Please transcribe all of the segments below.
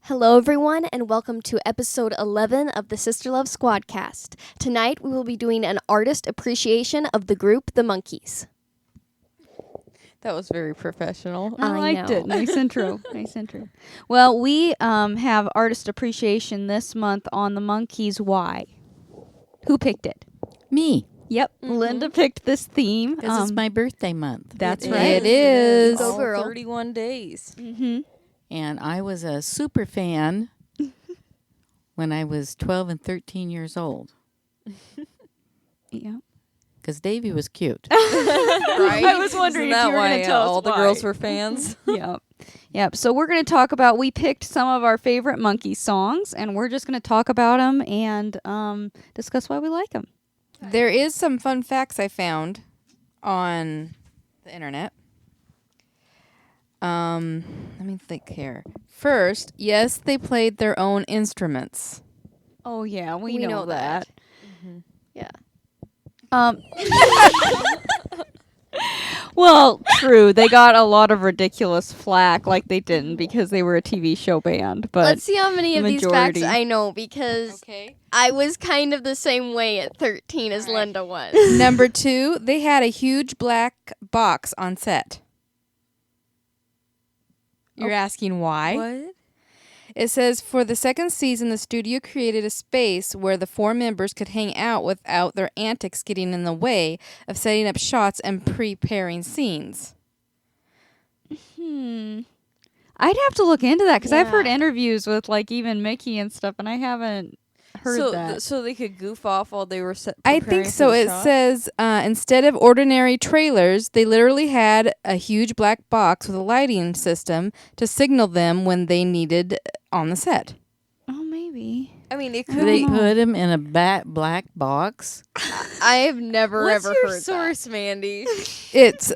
Hello, everyone, and welcome to episode 11 of the Sister Love Squadcast. Tonight, we will be doing an artist appreciation of the group The Monkees. That was very professional. I I liked know. it. Nice intro. Nice intro. Well, we have artist appreciation this month on the Monkees. Why? Who picked it? Me, Yep, Linda picked this theme. because it's my birthday month. That's It right. It is. Go All girl. 31 days. Mm-hmm. And I was a super fan when I was 12 and 13 years old. Yeah. Because Davy was cute. Right? I was wondering Isn't if that you were why going to tell us all the why. girls were fans. Yep. Yep. So we're going to talk about. We picked some of our favorite Monkey songs, and we're just going to talk about them and discuss why we like them. There is some fun facts I found on the internet. Let me think here. First, yes, they played their own instruments. Oh yeah, we We know, know that. Yeah. Well, true. They got a lot of ridiculous flack, like they didn't because they were a TV show band. But Let's see how many of these facts majority. I know, because Okay. I was kind of the same way at 13 as Linda was. Number 2, they had a huge black box on set. You're asking why? What? It says, for the second season, the studio created a space where the 4 members could hang out without their antics getting in the way of setting up shots and preparing scenes. I'd have to look into that because I've heard Yeah. interviews with like even Mickey and stuff, and I haven't heard that. So they could goof off while they were I think so. It says, instead of ordinary trailers, they literally had a huge black box with a lighting system to signal them when they needed on the set. Oh, maybe. I mean, it I could don't They be. know. put him in a black box. I have never What's ever your heard source, Mandy? It's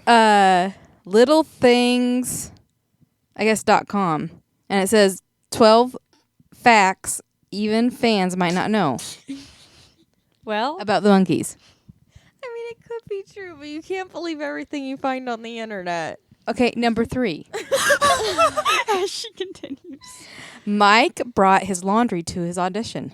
little things, I guess, .com. And it says 12 facts even fans might not know Well, about the Monkees. I mean, it could be true, but you can't believe everything you find on the internet. Okay, number 3. as she continues. Mike brought his laundry to his audition.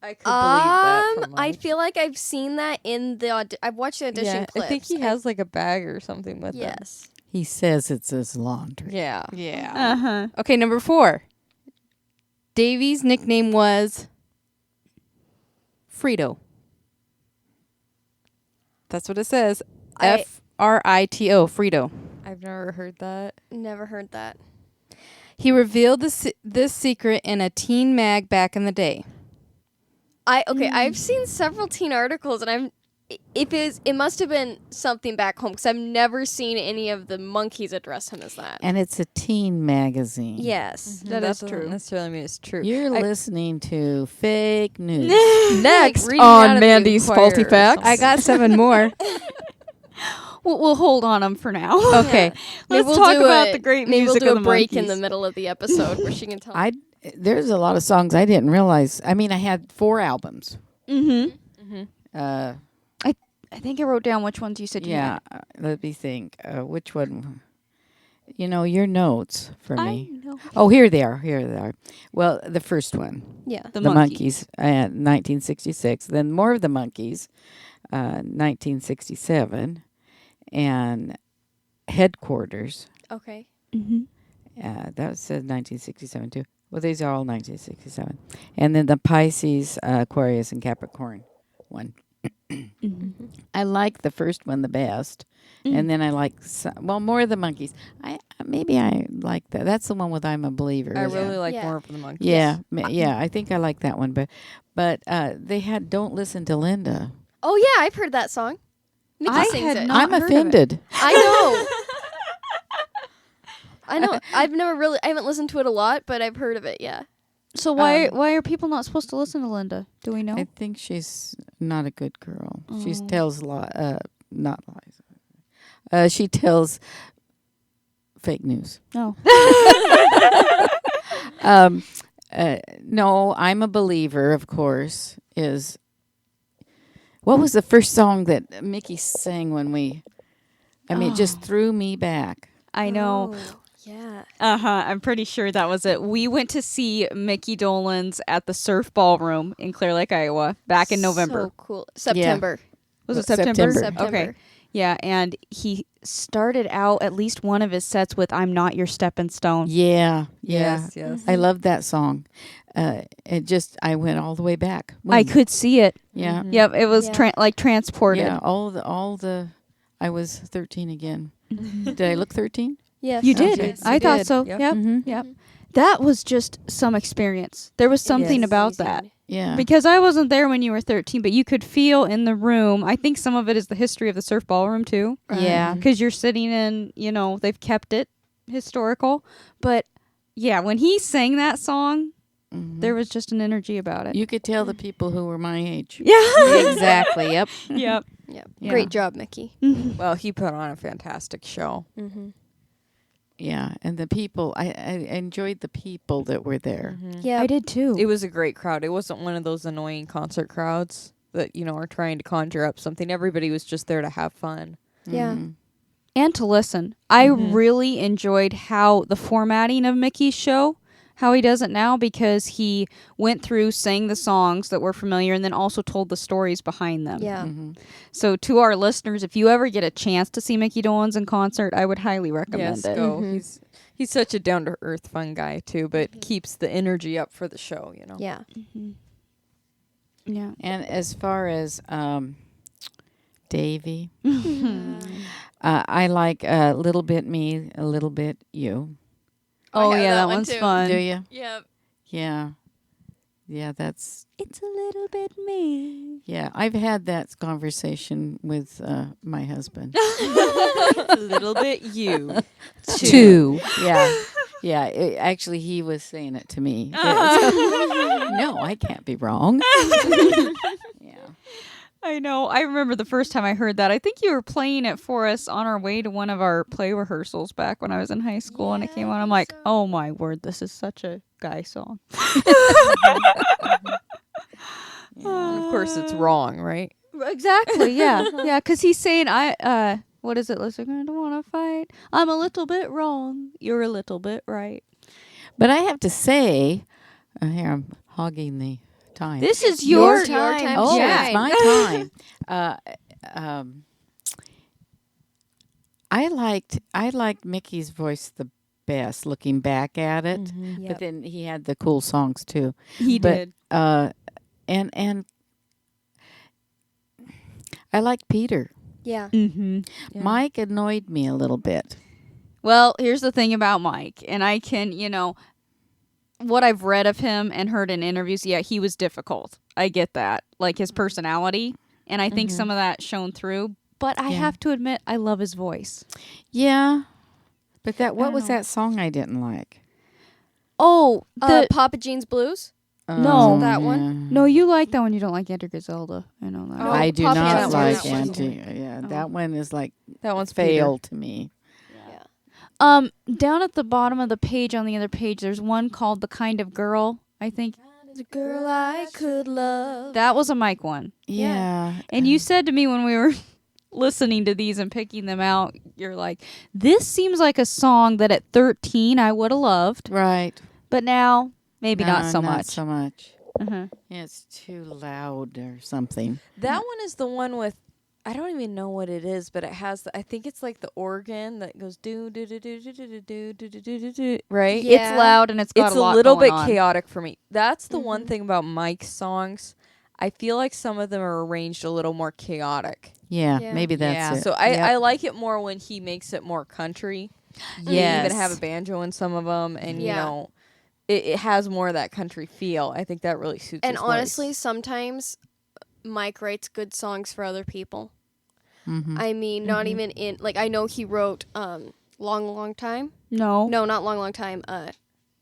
I could believe that. For I Mike. feel like I've seen that in the I've watched the audition Yeah, clips. I think he has like a bag or something with him. Yes. He says it's his laundry. Yeah. Yeah. Uh-huh. Okay, number 4. Davy's nickname was Frito. That's what it says. I- Frito, Frito. I've never heard that. Never heard that. He revealed this secret in a teen mag back in the day. I've seen several teen articles, and it must have been something back home, because I've never seen any of the Monkees address him as that. And it's a teen magazine. Yes. That That is doesn't true. necessarily mean it's true. You're listening to fake news. Next reading on out of the Mandy's Inquirer faulty or facts. I got 7 more. We'll hold on them for now. Okay. Let's we'll talk do about the great Maybe music we'll do of a the break in Monkees. the middle of the episode where she can tell. There's a lot of songs I didn't realize. I mean, I had 4 albums. Mm-hmm. Uh, I think I wrote down which ones you said you yeah, had. let me think. Which one? You know, your notes for me. I know. Oh, here they are. Here they are. Well, the first one, Yeah. The the Monkees. Monkees, 1966. Then more of the Monkees, 1967, and Headquarters. Okay. Mm-hmm. That says 1967 too. Well, these are all 1967. And then the Pisces, Aquarius, and Capricorn one. Mm-hmm. I like the first one the best, and then I like more of the Monkees. I like that. That's the one with "I'm a Believer." I isn't it? really like Yeah. more of the Monkees. Yeah, yeah. I think I like that one, but they had "Don't Listen to Linda." Oh yeah, I've heard that song. Mickey I sings had it. not I'm heard of it. offended. I know. I know. I haven't listened to it a lot, but I've heard of it. Yeah. So why are people not supposed to listen to Linda? Do we know? I think she's not a good girl. She Oh. tells not lies. She tells fake news. No. No, I'm a Believer, of course, is... What was the first song that Mickey sang when we... I mean, it just threw me back. I know. Oh, Yeah. I'm pretty sure that was it. We went to see Mickey Dolenz at the Surf Ballroom in Clear Lake, Iowa, back in November. So cool. September. Was it September? September. Okay. Yeah, and he started out at least one of his sets with "I'm Not Your Stepping Stone." Yeah. Yes, yes. I love that song. I went all the way back. I could see it. Yeah. Yep, it was Yeah. like transported. Yeah. All the. I was 13 again. Did I look 13? Yes. You did. Okay. I You thought did. so. Yep. Yep. Mm-hmm. Yep. That was just some experience. There was something Yes. about that. Yeah. Because I wasn't there when you were 13, but you could feel in the room. I think some of it is the history of the Surf Ballroom, too. Yeah. Because you're sitting in, they've kept it historical. But yeah, when he sang that song, Mhm. there was just an energy about it. You could tell the people who were my age. Yeah. Exactly. Yep. Yep. Yep. Yeah. Great job, Mickey. Well, he put on a fantastic show. Mm-hmm. Yeah, and the people. I enjoyed the people that were there. Yeah. I did too. It was a great crowd. It wasn't one of those annoying concert crowds that, are trying to conjure up something. Everybody was just there to have fun. Yeah. Mhm. and to listen. I Mhm. really enjoyed how the formatting of Mickey's show, how he does it now, because he went through, sang the songs that were familiar, and then also told the stories behind them. Yeah. Mhm. So to our listeners, if you ever get a chance to see Mickey Dolenz in concert, I would highly recommend Yes, it. go. Mhm. He's such a down to earth fun guy too, but keeps the energy up for the show. Yeah. Yeah. And as far as Davy, I like a little bit me, a little bit you. Oh have yeah, that that one one's too. fun. Do you? Yep. Yeah. Yeah, that's It's a little bit me. yeah. I've had that conversation with my husband. A little bit you. Two. Yeah. Yeah, actually, he was saying it to me. No, I can't be wrong. Yeah. I know. I remember the first time I heard that. I think you were playing it for us on our way to one of our play rehearsals back when I was in high school, and it came on. I'm like, oh my word, this is such a guy song. Of course, it's wrong, right? Exactly. Yeah. Yeah. Because he's saying, what is it? Listen, I don't want to fight. I'm a little bit wrong. You're a little bit right. But I have to say, here I'm hogging the time. This is your your time. time. Oh, Yeah. it's my time. I liked Mickey's voice the best. Looking back at it, Mm-hmm. but then he had the cool songs too. He But, did. And I liked Peter. Yeah. Mm-hmm. Yeah. Mike annoyed me a little bit. Well, here's the thing about Mike, and I can, what I've read of him and heard in interviews, yeah, he was difficult. I get that. Like his personality, and I think some of that shone through. But I Yeah. have to admit, I love his voice. Yeah, but what don't was know. that song I didn't like? Oh, Papa Jean's Blues. No. That one? no, you like that one. You don't like Andrew Griselda. I know that. Oh, I do Papa not John's like that one. Auntie. Yeah, that one is like That one's fail to me. Down at the bottom of the page on the other page, there's one called "The Kind of Girl." I think The girl I could love. that was a Mike one. Yeah, And you said to me when we were listening to these and picking them out, you're like, "This seems like a song that at 13 I would have loved, right. but now maybe not No, so much." So much. Uh-huh. Yeah, it's too loud or something. That one is the one with, I don't even know what it is, but it has, I think it's like the organ that goes do do do do do do do do do do do, right? Yeah. It's loud and it's got It's a lot little going bit on. chaotic for me. That's the one thing about Mike's songs. I feel like some of them are arranged a little more chaotic. Yeah, Yeah. maybe that's it. So I like it more when he makes it more country. They even have a banjo in some of them, and Yeah. it has more of that country feel. I think that really suits. And his honestly, voice. sometimes Mike writes good songs for other people. Mhm. I mean, not even in I know he wrote Long Time. No. No, not Long Time. Different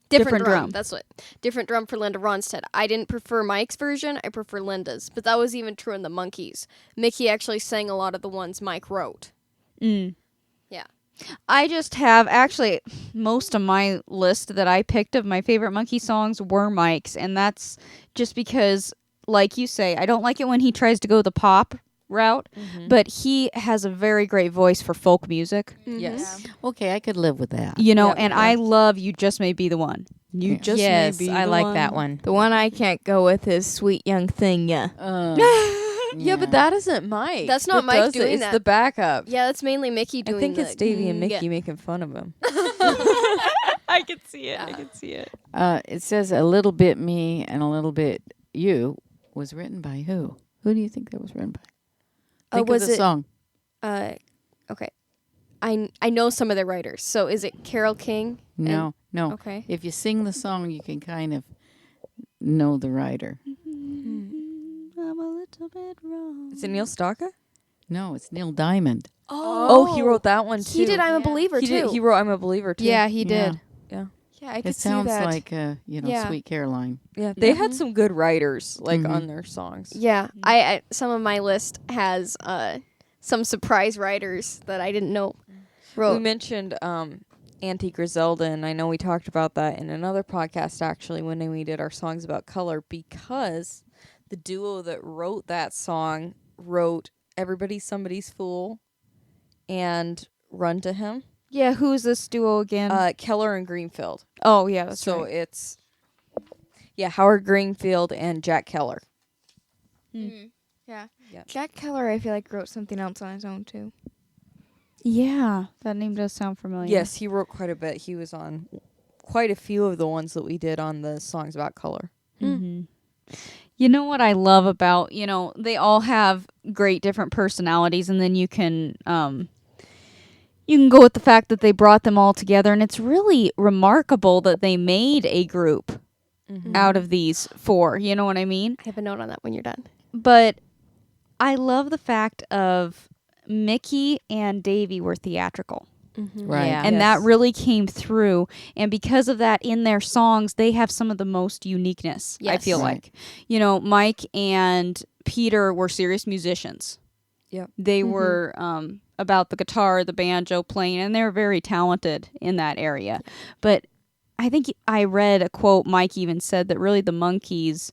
Different Drum. drum. That's what. Different Drum for Linda Ronstadt. I didn't prefer Mike's version. I prefer Linda's. But that was even true in the Monkees. Mickey actually sang a lot of the ones Mike wrote. Mm. Yeah. I just have actually most of my list that I picked of my favorite Monkey songs were Mike's, and that's just because, like you say, I don't like it when he tries to go the pop route, but he has a very great voice for folk music. Yes. Okay, I could live with that. You know, Yeah, and yeah. I love You Just May Be the One. You Yeah. just yes, may be I the like that one. The one I can't go with is Sweet Young Thing, yeah. Yeah, but that isn't Mike. That's not that Mike does it. doing It's that. the backup. Yeah, that's mainly Mickey I doing think the it's Davey and Mickey yeah. making fun of him. I can see it. I can see it. It says A Little Bit Me and A Little Bit You was written by who? Who do you think that was written by? Think was of the it- song. Okay. I know some of the writers. So is it Carole King? No, no. Okay. If you sing the song, you can kind of know the writer. I'm a little bit wrong. Is it Neil Stocka? No, it's Neil Diamond. Oh, he wrote that one too. He did I'm a Believer He too. did. He wrote I'm a Believer too. Yeah, he Yeah. did. Yeah, I could It see sounds that. like, Yeah. Sweet Caroline. Yeah, they had some good writers like Mhm. on their songs. Yeah, I some of my list has some surprise writers that I didn't know We wrote. mentioned Auntie Griselda, and I know we talked about that in another podcast actually when we did our songs about color, because the duo that wrote that song wrote Everybody's Somebody's Fool and Run to Him. Yeah, who's this duo again? Keller and Greenfield. oh, yeah, that's So right. it's Howard Greenfield and Jack Keller. Yeah. Yeah. Jack Keller, I feel like, wrote something else on his own, too. Yeah, that name does sound familiar. Yes, he wrote quite a bit. He was on quite a few of the ones that we did on the songs about color. Mm-hmm. You know what I love about, they all have great different personalities, and then you can go with the fact that they brought them all together, and it's really remarkable that they made a group out of these four. You know what I mean? I have a note on that when you're done. But I love the fact of Mickey and Davy were theatrical. Right. Yeah. And that Yes. really came through. And because of that, in their songs, they have some of the most uniqueness, I Yes. feel Right. like. Mike and Peter were serious musicians. Yep. They were about the guitar, the banjo playing, and they're very talented in that area. But I think I read a quote, Mike even said that really the Monkees,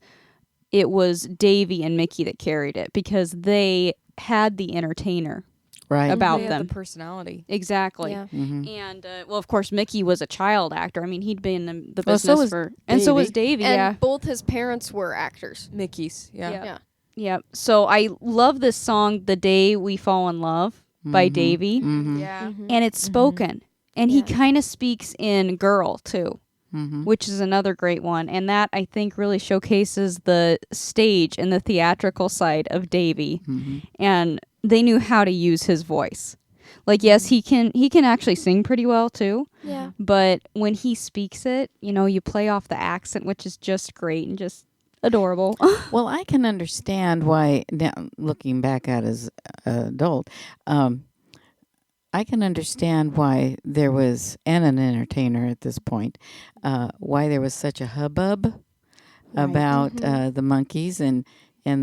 it was Davy and Mickey that carried it because they had the entertainer Right. about They had them. the personality. Exactly. Yeah. Mm-hmm. And of course, Mickey was a child actor. I mean, he'd been in the Well, so business was for, and so was Davy. Davy. And Yeah, both his parents were actors. Mickey's. Yeah. Yeah. yeah. So I love this song, "The Day We Fall in Love" by Davy, Mm-hmm. Yeah. and it's spoken, and he Yeah. kind of speaks in "Girl" too, Mm-hmm. which is another great one. And that I think really showcases the stage and the theatrical side of Davy, Mm-hmm. and they knew how to use his voice. Like, yes, he can actually sing pretty well too. Yeah. But when he speaks it, you play off the accent, which is just great and just adorable. Well, I can understand why, now looking back at as an adult, I can understand why there was, and an entertainer at this point, why there was such a hubbub about the Monkees, and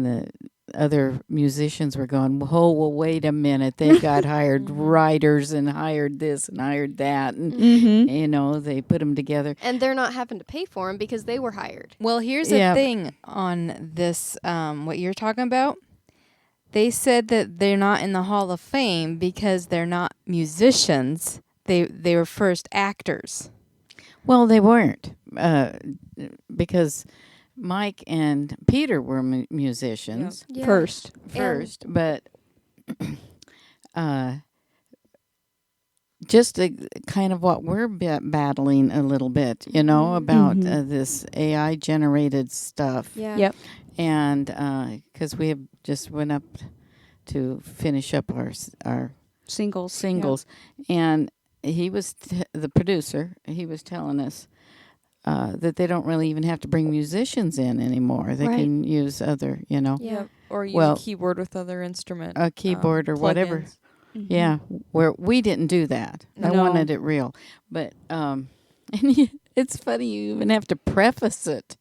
the other musicians were going, oh, well, wait a minute, they got hired writers and hired this and hired that, and they put them together. And they're not having to pay for him because they were hired. Well, here's Yeah. the thing on this, what you're talking about. They said that they're not in the Hall of Fame because they're not musicians. They were first actors. Well, they weren't, because Mike and Peter were musicians Yeah. First. first, but just kind of what we're battling a little bit, about this AI generated stuff. Yeah. Yep. And because we have just went up to finish up our Singles. singles, and he was the producer. He was telling us that they don't really even have to bring musicians in anymore. They Right. can use other, Yeah. Or use Well, a keyboard with other instrument. a keyboard or whatever. plugins. Yeah, where we didn't do that. I No. wanted it real, but and it's funny you even have to preface it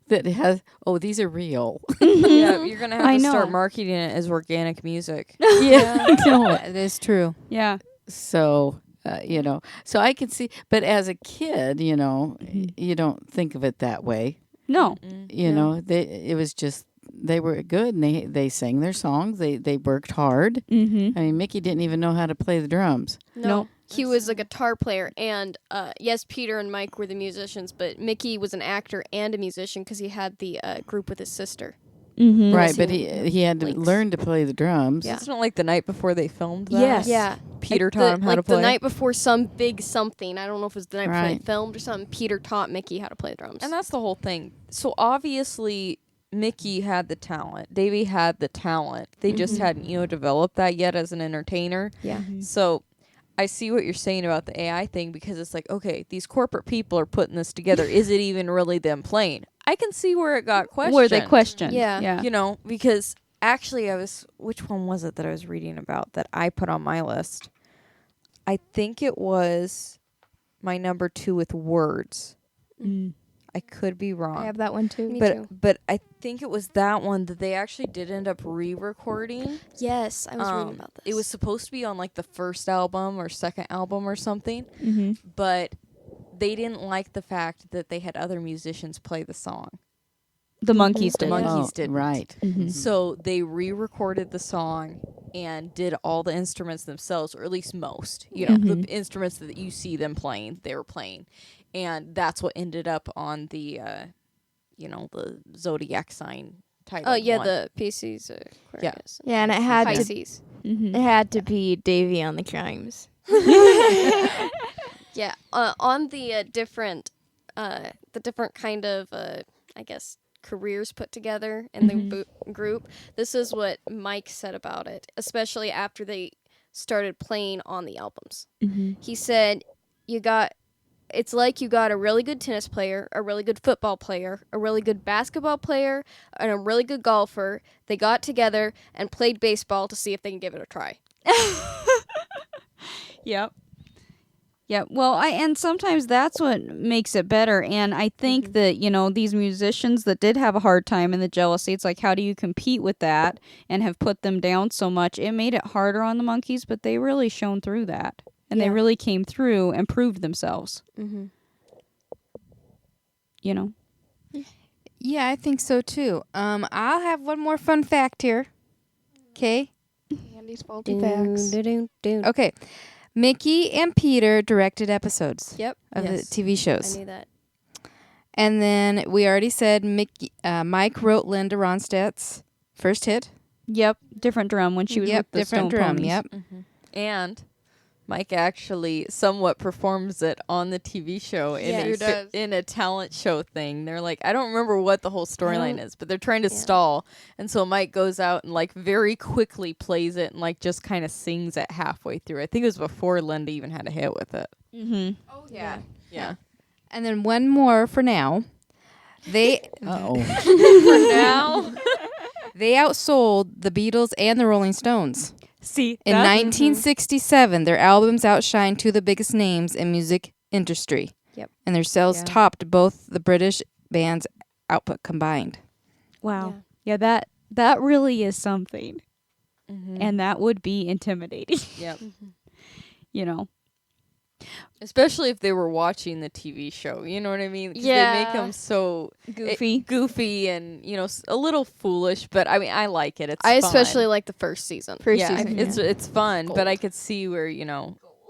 that it has. Oh, these are real. Yeah, you're gonna have I to start know. marketing it as organic music. Yeah, I know it. That is true. Yeah. So so I can see. But as a kid, you don't think of it that way. No. You know, it was just they were good, and they sang their songs. They worked hard. Mm-hmm. I mean, Mickey didn't even know how to play the drums. No. He was a guitar player, and yes, Peter and Mike were the musicians, but Mickey was an actor and a musician because he had the group with his sister. Mm-hmm. Right, but Singing he had to links. learn to play the drums. Yeah. It's not like the night before they filmed that. Yes. Yeah. Peter Like taught him how to play. the night before some big something. I don't know if it was the night before Right. they filmed or something. Peter taught Mickey how to play the drums. And that's the whole thing. So obviously Mickey had the talent. Davey had the talent. They just hadn't, developed that yet as an entertainer. yeah. So I see what you're saying about the AI thing, because it's like, okay, these corporate people are putting this together. Is it even really them playing? I can see where it got questioned. Where they questioned. Yeah. Yeah. Because actually which one was it that I was reading about that I put on my list? I think it was my number 2 with words. Mm. I could be wrong. I have that one too. Me but too. but I think it was that one that they actually did end up re-recording. Yes, I was reading about this. It was supposed to be on like the first album or second album or something, Mm-hmm. but they didn't like the fact that they had other musicians play the song. The Monkees The did. Monkees Oh, didn't. right. Mm-hmm. So they re-recorded the song and did all the instruments themselves, or at least most. The instruments that you see them playing, they were playing, and that's what ended up on the, the zodiac sign title. Oh yeah, one. the Pisces. Aquarius. Yeah, and it had to Pisces. Mm-hmm. it had to be Davy on the chimes. Yeah, on the different kind of I guess careers put together in the group. This is what Mike said about it, especially after they started playing on the albums. Mm-hmm. He said, it's like you got a really good tennis player, a really good football player, a really good basketball player, and a really good golfer. They got together and played baseball to see if they can give it a try. Yep. Yeah, well, and sometimes that's what makes it better. And I think that, these musicians that did have a hard time in the jealousy, it's like, how do you compete with that and have put them down so much? It made it harder on the Monkees, but they really shone through that. And they Yeah. really came through and proved themselves. Mm-hmm. Yeah, I think so too. I'll have one more fun fact here. Okay. Andy's faulty facts. Okay. Mickey and Peter directed episodes Yep. of Yes. the TV I shows. knew that. And then we already said Mike wrote Linda Ronstadt's first hit. Yep, different drum when she was Yep, with the different Stone drum. Ponies. Yep. And Mike actually somewhat performs it on the TV show in, Yeah, a, he does. in a talent show thing. They're like, I don't remember what the whole storyline is, but they're trying to Yeah. stall. And so Mike goes out and like very quickly plays it and like just kind of sings it halfway through. I think it was before Linda even had a hit with it. Mm-hmm. Oh Yeah. And then one more for now. They Uh-oh. Now, they outsold the Beatles and the Rolling Stones. See, In 1967, their albums outshined two of the biggest names in music industry. Yep. And their sales Yeah. topped both the British band's output combined. wow. Yeah, that really is something. Mhm. And that would be intimidating, Yep. Especially if they were watching the TV show, you know what I mean? 'Cause they make Yeah. them so Goofy. and a little foolish. But I mean, I like it. It's I fun. especially like the first season. First yeah, season. it's fun. But Gold. I could see where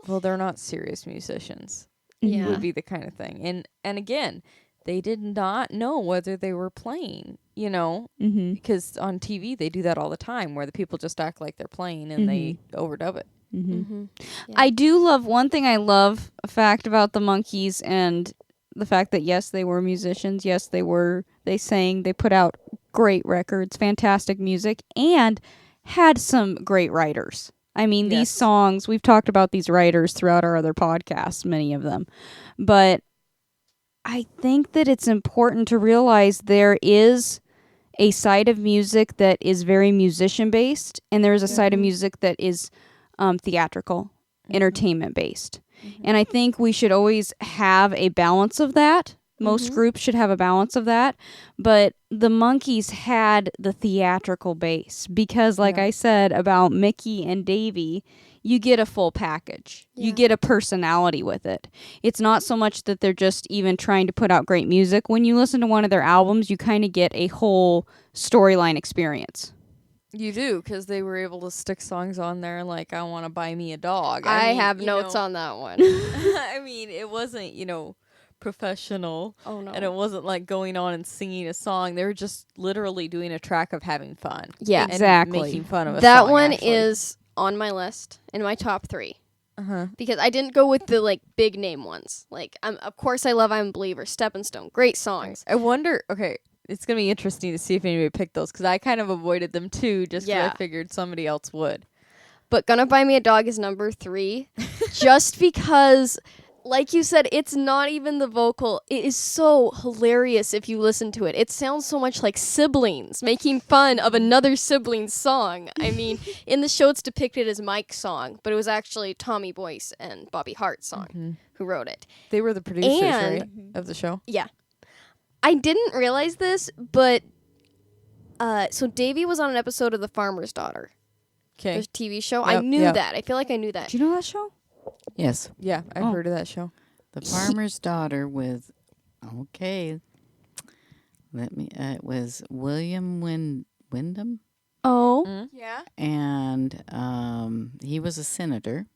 well, they're not serious musicians. Yeah. Would be the kind of thing. And again, they did not know whether they were playing. Mm-hmm. Because on TV they do that all the time, where the people just act like they're playing and they overdub it. Mm-hmm. Mm-hmm. I do love one thing. I love a fact about the Monkees and the fact that yes, they were musicians. Yes, they sang. They put out great records, fantastic music, and had some great writers. I mean, Yes. these songs. We've talked about these writers throughout our other podcasts, many of them, but I think that it's important to realize there is a side of music that is very musician based, and there is a side of music that is theatrical, entertainment based. And I think we should always have a balance of that. Most groups should have a balance of that. But the Monkees had the theatrical base because, like I said about Mickey and Davy, you get a full package. You Yeah. get a personality with it. It's not so much that they're just even trying to put out great music. When you listen to one of their albums, you kind of get a whole storyline experience. You do, because they were able to stick songs on there like I Want to Buy Me a Dog. I mean, have you notes know, on that one. I mean, it wasn't, professional. Oh no. And it wasn't like going on and singing a song. They were just literally doing a track of having fun. Yeah. And Exactly. making fun of a That song, one actually. is on my list in my top 3 Uh-huh. because I didn't go with the like big name ones. Like, of course, I love I'm a Believer, Stepping Stone, great songs. I wonder, okay, it's going to be interesting to see if anybody picked those, because I kind of avoided them too, just because Yeah. I figured somebody else would. But Gonna Buy Me a Dog is number 3, just because, like you said, it's not even the vocal. It is so hilarious if you listen to it. It sounds so much like siblings making fun of another sibling's song. I mean, in the show it's depicted as Mike's song, but it was actually Tommy Boyce and Bobby Hart's song who wrote it. They were the producers, And- right, of the show? Yeah. I didn't realize this, but so Davy was on an episode of The Farmer's Daughter, Okay. the TV show. I Yep, knew yep. that. I feel like I knew that. Do you know that show? Yes. Yeah, I've Oh. heard of that show. The Farmer's Daughter with, okay, it was William Wyndham, Oh. Yeah. and he was a senator,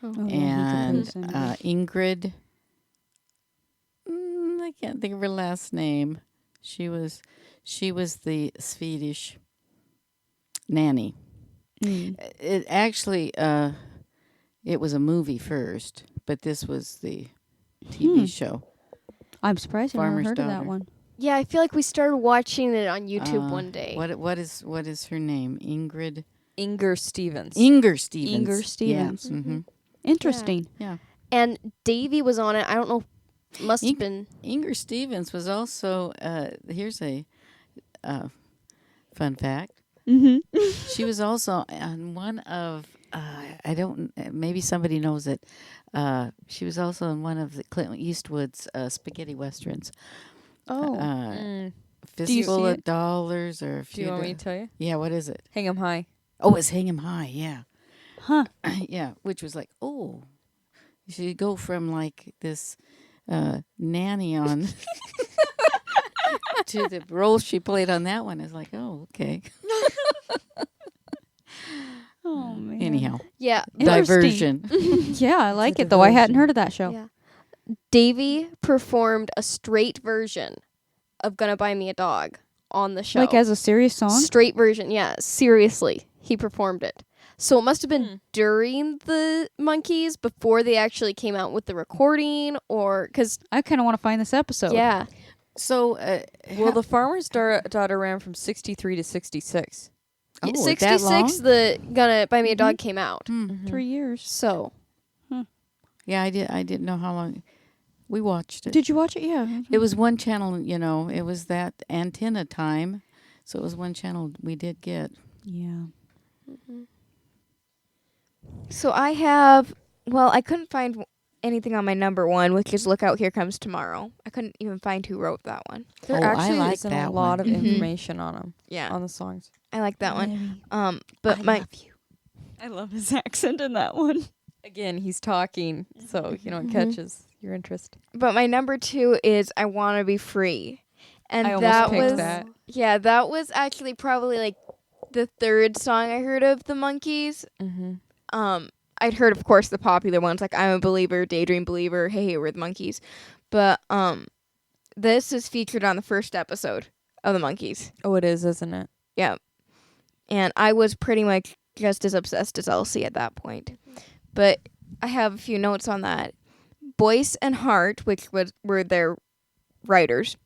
Oh, and he could play Ingrid, I can't think of her last name. She was the Swedish nanny. It actually, it was a movie first, but this was the TV show. I'm surprised I never Farmer's heard of that Daughter. one. Yeah, I feel like we started watching it on YouTube one day. What is her name? Ingrid. Inger Stevens. Inger Stevens. Inger Stevens. Yeah. Mm-hmm. Interesting. Yeah. And Davy was on it. I don't know. Must have been. Inger Stevens was also. Here's a fun fact. Mm-hmm. She was also on one of. I don't. Maybe somebody knows it. She was also in one of the Clint Eastwood's spaghetti westerns. Oh. Fistful see of it? Dollars, or Do you want me to tell you? Yeah, what is it? Hang 'em High. Oh, it's Hang 'em High. Yeah. Huh. Yeah, which was like, oh, you should go from like this nanny on to the role she played on that one. Is like, oh, okay. Oh, man. Anyhow, Yeah. Interesting. diversion. Yeah, I like a it, though. I hadn't diversion. heard of that show. Yeah. Davy performed a straight version of Gonna Buy Me a Dog on the show. Like as a serious song? Straight version, yeah. Seriously, he performed it. So it must have been during the Monkees before they actually came out with the recording, or because I kind of want to find this episode. yeah, So, Well, the Farmer's Daughter ran from 63 to 66. oh, that 66 long? the Gonna Buy Me a Dog came out. Hmm. 3 years. So Yeah, I didn't know how long. We watched it. Did you watch it? Yeah. It was one channel. You know, it was that antenna time, so it was one channel we did get. Yeah. So I couldn't find anything on my number 1, which is Look Out Here Comes Tomorrow. I couldn't even find who wrote that one. There Oh, I actually like isn't that a lot one. of Mhm. information on them, Yeah. on the songs. I like that one. Maybe. But my you. I love his accent in that one. Again, he's talking, so, it catches your interest. But my number 2 is I Want to Be Free. And I almost that picked was that. Yeah, that was actually probably like the 3rd song I heard of the Monkees. Mm-hmm. I'd heard, of course, the popular ones like I'm a Believer, Daydream Believer, Hey Hey We're the Monkees. But this is featured on the first episode of the Monkees. Oh, it is, isn't it? Yeah. And I was pretty much just as obsessed as Elsie at that point. But I have a few notes on that. Boyce and Hart, which were their writers,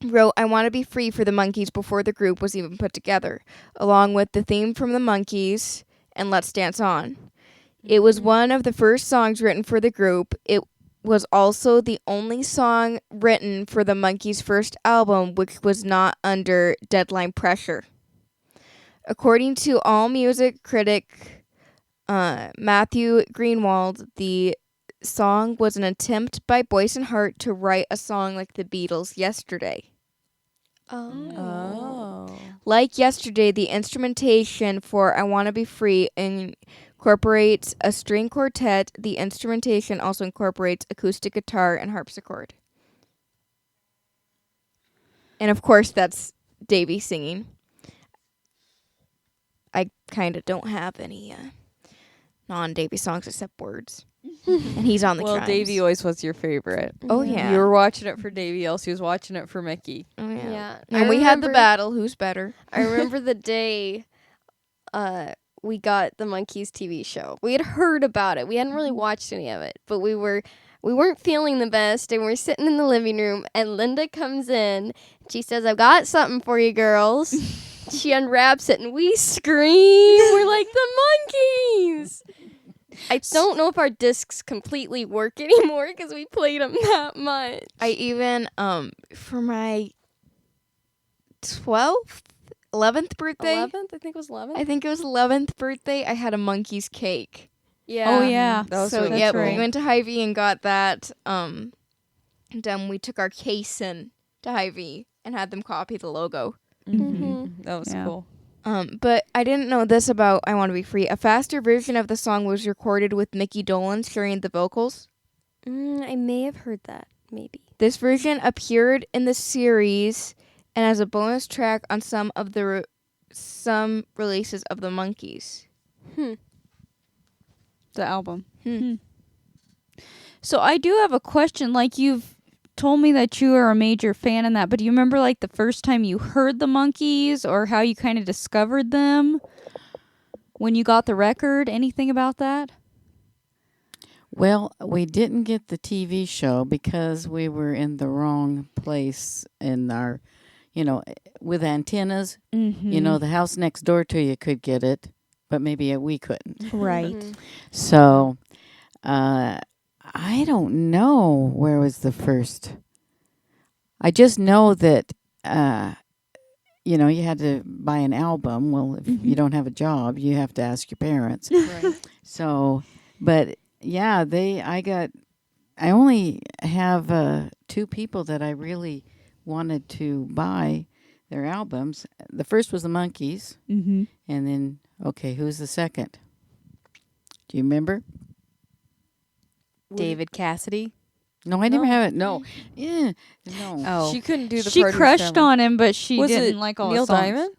wrote I Want to Be Free for the Monkees before the group was even put together, along with the theme from the Monkees and Let's Dance On. It was one of the first songs written for the group. It was also the only song written for the Monkees' first album, which was not under deadline pressure. According to AllMusic critic Matthew Greenwald, the song was an attempt by Boyce and Hart to write a song like the Beatles' Yesterday. Oh. Like Yesterday, the instrumentation for I Want to Be Free incorporates a string quartet. The instrumentation also incorporates acoustic guitar and harpsichord. And of course, that's Davy singing. I kind of don't have any non-Davy songs except words. And he's on the Well, chimes. Davy always was your favorite. Oh, yeah. You were watching it for Davy. Elsie was watching it for Mickey. Oh, yeah. Yeah. And we had the battle. Who's better? I remember the day we got the Monkees TV show. We had heard about it. We hadn't really watched any of it, but we weren't feeling the best, and we're sitting in the living room, and Linda comes in. She says, "I've got something for you girls." She unwraps it, and we scream. We're like, the Monkees! I don't know if our discs completely work anymore because we played them that much. I even, for my 11th birthday, 11th? I think it was 11th. I think it was 11th birthday, I had a Monkees cake. Yeah. Oh yeah. That was So really yeah, cool. we went to Hy-Vee and got that. And then we took our case in to Hy-Vee and had them copy the logo. Mm-hmm. That was Yeah. cool. But I didn't know this about I Want to Be Free. A faster version of the song was recorded with Mickey Dolenz sharing the vocals. I may have heard that. Maybe. This version appeared in the series and as a bonus track on some of the some releases of the Monkees. The album. Hmm. So I do have a question. Like, you've told me that you are a major fan in that, but do you remember like the first time you heard the Monkees or how you kind of discovered them when you got the record? Anything about that? Well, we didn't get the TV show because we were in the wrong place in our, with antennas. Mm-hmm. The house next door to you could get it, but maybe we couldn't. Right. Mhm. So, I don't know where was the first. I just know that, you had to buy an album. Well, if you don't have a job, you have to ask your parents. Right. So, but yeah, I only have 2 people that I really wanted to buy their albums. The first was the Monkees, Mm-hmm. and then, okay, who's the second? Do you remember? David Cassidy. No, I never No. have it. No. Yeah. No. Oh, She couldn't do the She Party crushed Family. on him, but she Was didn't it like all Neil his songs. Diamond?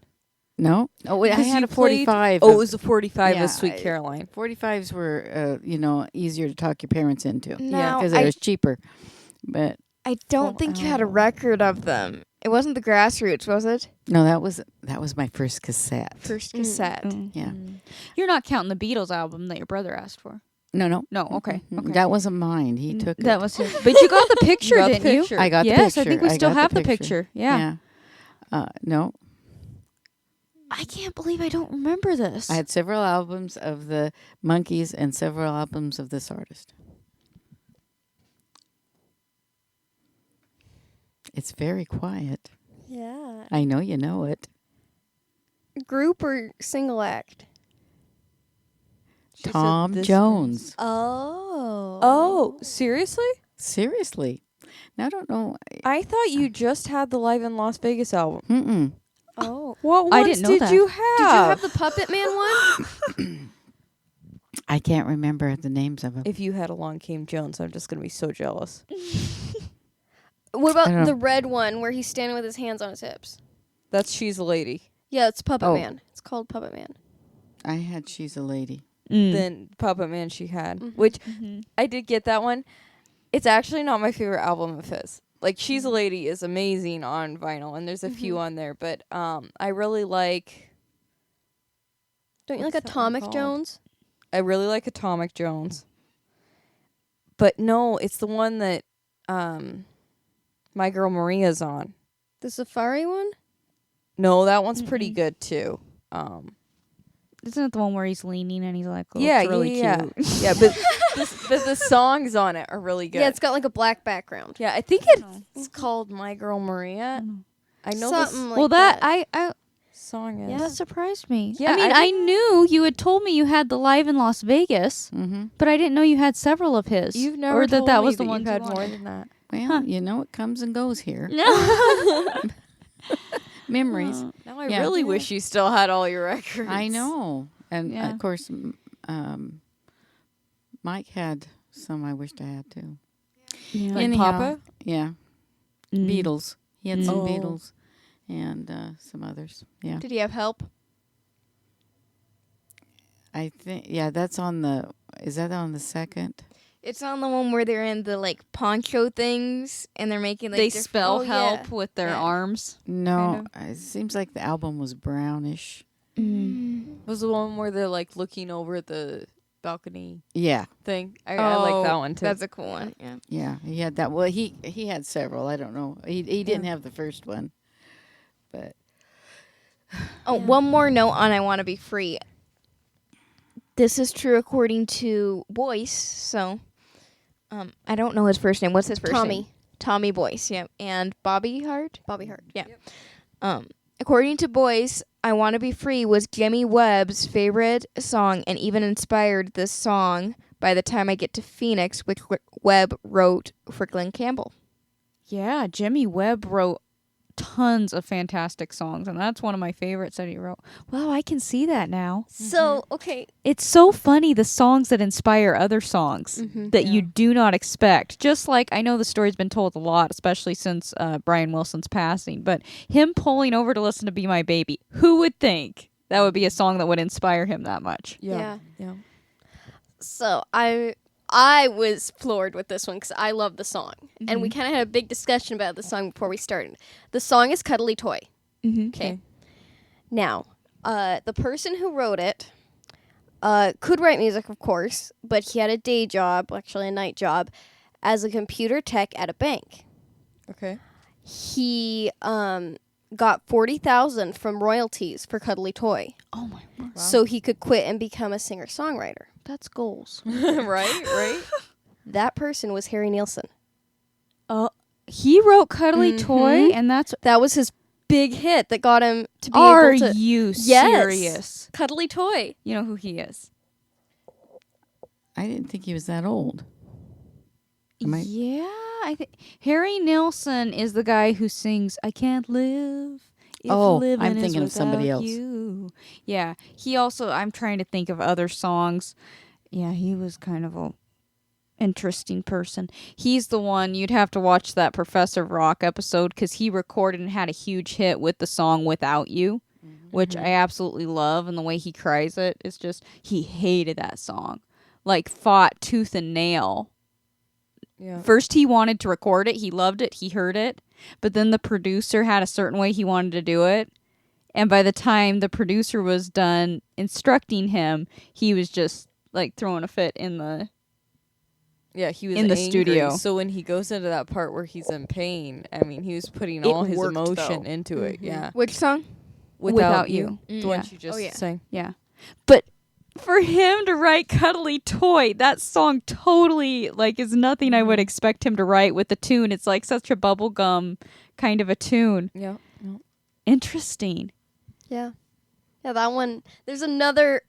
No. Oh, wait, I Because had you a 45. Oh, it was a 45 Yeah, with Sweet I- Caroline. 45s were, easier to talk your parents into. Now, Because I- it was cheaper. But I don't think you had a record of them. It wasn't the Grassroots, was it? no, that was my first cassette. First cassette. Mm. Yeah. You're not counting the Beatles album that your brother asked for. No. No, okay. Mm-mm. Okay. That wasn't mine. He took That it. was his. But you got the picture, got the didn't picture. you? I got the Yes, picture. I think we still got have the picture. Yeah. No. I can't believe I don't remember this. I had several albums of the Monkees and several albums of this artist. It's very quiet. Yeah. I know you know it. Group or single act? She said Tom this Jones. Oh. Oh, seriously? Seriously. Now, I don't know. I thought you just had the Live in Las Vegas album. Mm-mm. Oh. What I ones didn't know did that. you have? Did you have the Puppet Man one? I can't remember the names of them. If you had Along Came Jones, I'm just going to be so jealous. What I don't know. about the red one where he's standing with his hands on his hips? That's She's a Lady. Yeah, it's Puppet Oh. Man. It's called Puppet Man. I had She's a Lady. Then Puppet Man she had, Mhm. which I did get that one. It's actually not my favorite album of his. Like She's a Lady is amazing on vinyl, and there's a few on there, but I really like. Don't you What's like that one Atomic called? Jones? I really like Atomic Jones. But no, it's the one that My Girl Maria's on. The Safari one? No, that one's pretty good too. Isn't it the one where he's leaning and he's like, oh, Yeah, it's really yeah, cute? yeah, but the songs on it are really good. Yeah, it's got like a black background. Yeah, I think it's called My Girl Maria. I know Something like well, that I song is. Yeah. that surprised me. Yeah, I mean, I I knew you had told me you had the Live in Las Vegas, Mm-hmm. but I didn't know you had several of his. You've never or that told that me was the that one you you had more wanted. than that. Well, it comes and goes here. No. Memories. Now I Yeah. really wish you still had all your records. I know. And, Yeah. of course, Mike had some I wished I had too. Yeah. Like Anyhow, Papa? Yeah. Mm. Beatles. He had some Oh. Beatles and some others. Yeah. Did he have help? I think, yeah, that's on the, is that on the second? It's on the one where they're in the like poncho things and they're making like They different- spell Oh, yeah. help with their Yeah. arms. No, Kind it seems like the album was brownish. Was the one where they're like looking over the balcony Yeah. thing? I like that one too. That's a cool one. Yeah. Yeah, he had that. Well, he had several. I don't know. He didn't have the first one, but Oh, one more note on I Want to Be Free. This is true according to Boyce. So, I don't know his first name. What's his first Tommy. name? Tommy Boyce. Yeah, and Bobby Hart. Bobby Hart. Yeah. According to Boyce, I Want to Be Free was Jimmy Webb's favorite song and even inspired this song By the Time I Get to Phoenix, which Webb wrote for Glenn Campbell. Yeah, Jimmy Webb wrote tons of fantastic songs, and that's one of my favorites that he wrote. Wow, I can see that now. So, okay. It's so funny, the songs that inspire other songs that you do not expect. Just like, I know the story's been told a lot, especially since Brian Wilson's passing, but him pulling over to listen to Be My Baby, who would think that would be a song that would inspire him that much? yeah. So I was floored with this one because I love the song. And we kind of had a big discussion about the song before we started. The song is Cuddly Toy. Okay. Now, the person who wrote it could write music, of course, but he had a day job, actually a night job, as a computer tech at a bank. Okay. He got $40,000 from royalties for Cuddly Toy, Oh my word. so he could quit and become a singer-songwriter. That's goals. right? That person was Harry Nilsson. He wrote Cuddly Toy, and that's... That was his big hit that got him to be Are able to... you Yes. serious? Cuddly Toy. You know who he is? I didn't think he was that old. Am I- Yeah, I think Harry Nilsson is the guy who sings "I Can't Live." If Oh, living I'm is thinking of somebody without else. You. Yeah, he also. I'm trying to think of other songs. Yeah, he was kind of a interesting person. He's the one you'd have to watch that Professor Rock episode because he recorded and had a huge hit with the song "Without You," which I absolutely love, and the way he cries it is just he hated that song, like fought tooth and nail. Yeah. First, he wanted to record it. He loved it. He heard it. But then the producer had a certain way he wanted to do it. And by the time the producer was done instructing him, he was just like throwing a fit in the... Yeah, he was In the angry. studio. So when he goes into that part where he's in pain, I mean, he was putting It all his worked, emotion though. into it. Yeah. Which song? Without You. The one Yeah. she just Oh, yeah. sang. Yeah. But for him to write Cuddly Toy, that song totally like is nothing I would expect him to write with the tune. It's like such a bubblegum kind of a tune. Yeah. Interesting. Yeah. Yeah, that one. There's another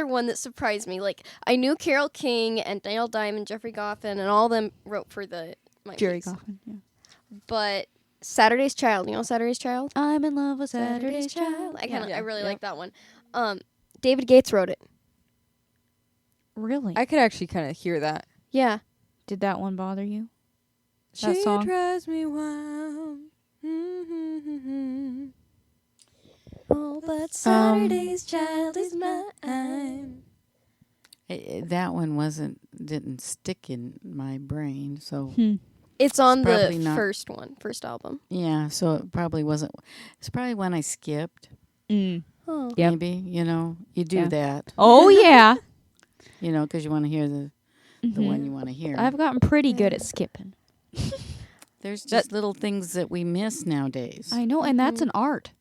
one that surprised me. Like, I knew Carole King and Neil Diamond, Jeffrey Goffin, and all of them wrote for the Monkees. Jerry Goffin. Yeah. But Saturday's Child. You know Saturday's Child? I'm in love with Saturday's Child. I really Yeah. like that one. David Gates wrote it. Really? I could actually kind of hear that. Yeah. Did that one bother you? That song? drives me wild. Oh, but Saturday's Child is mine. That one didn't stick in my brain, so It's on It's the probably not- first album. yeah, so it probably wasn't. It's probably one I skipped. Oh. Yep. Maybe you do Yeah. that, Oh, yeah. because you want to hear the one you want to hear. I've gotten pretty good at skipping. There's just little things that we miss nowadays. I know, and that's an art.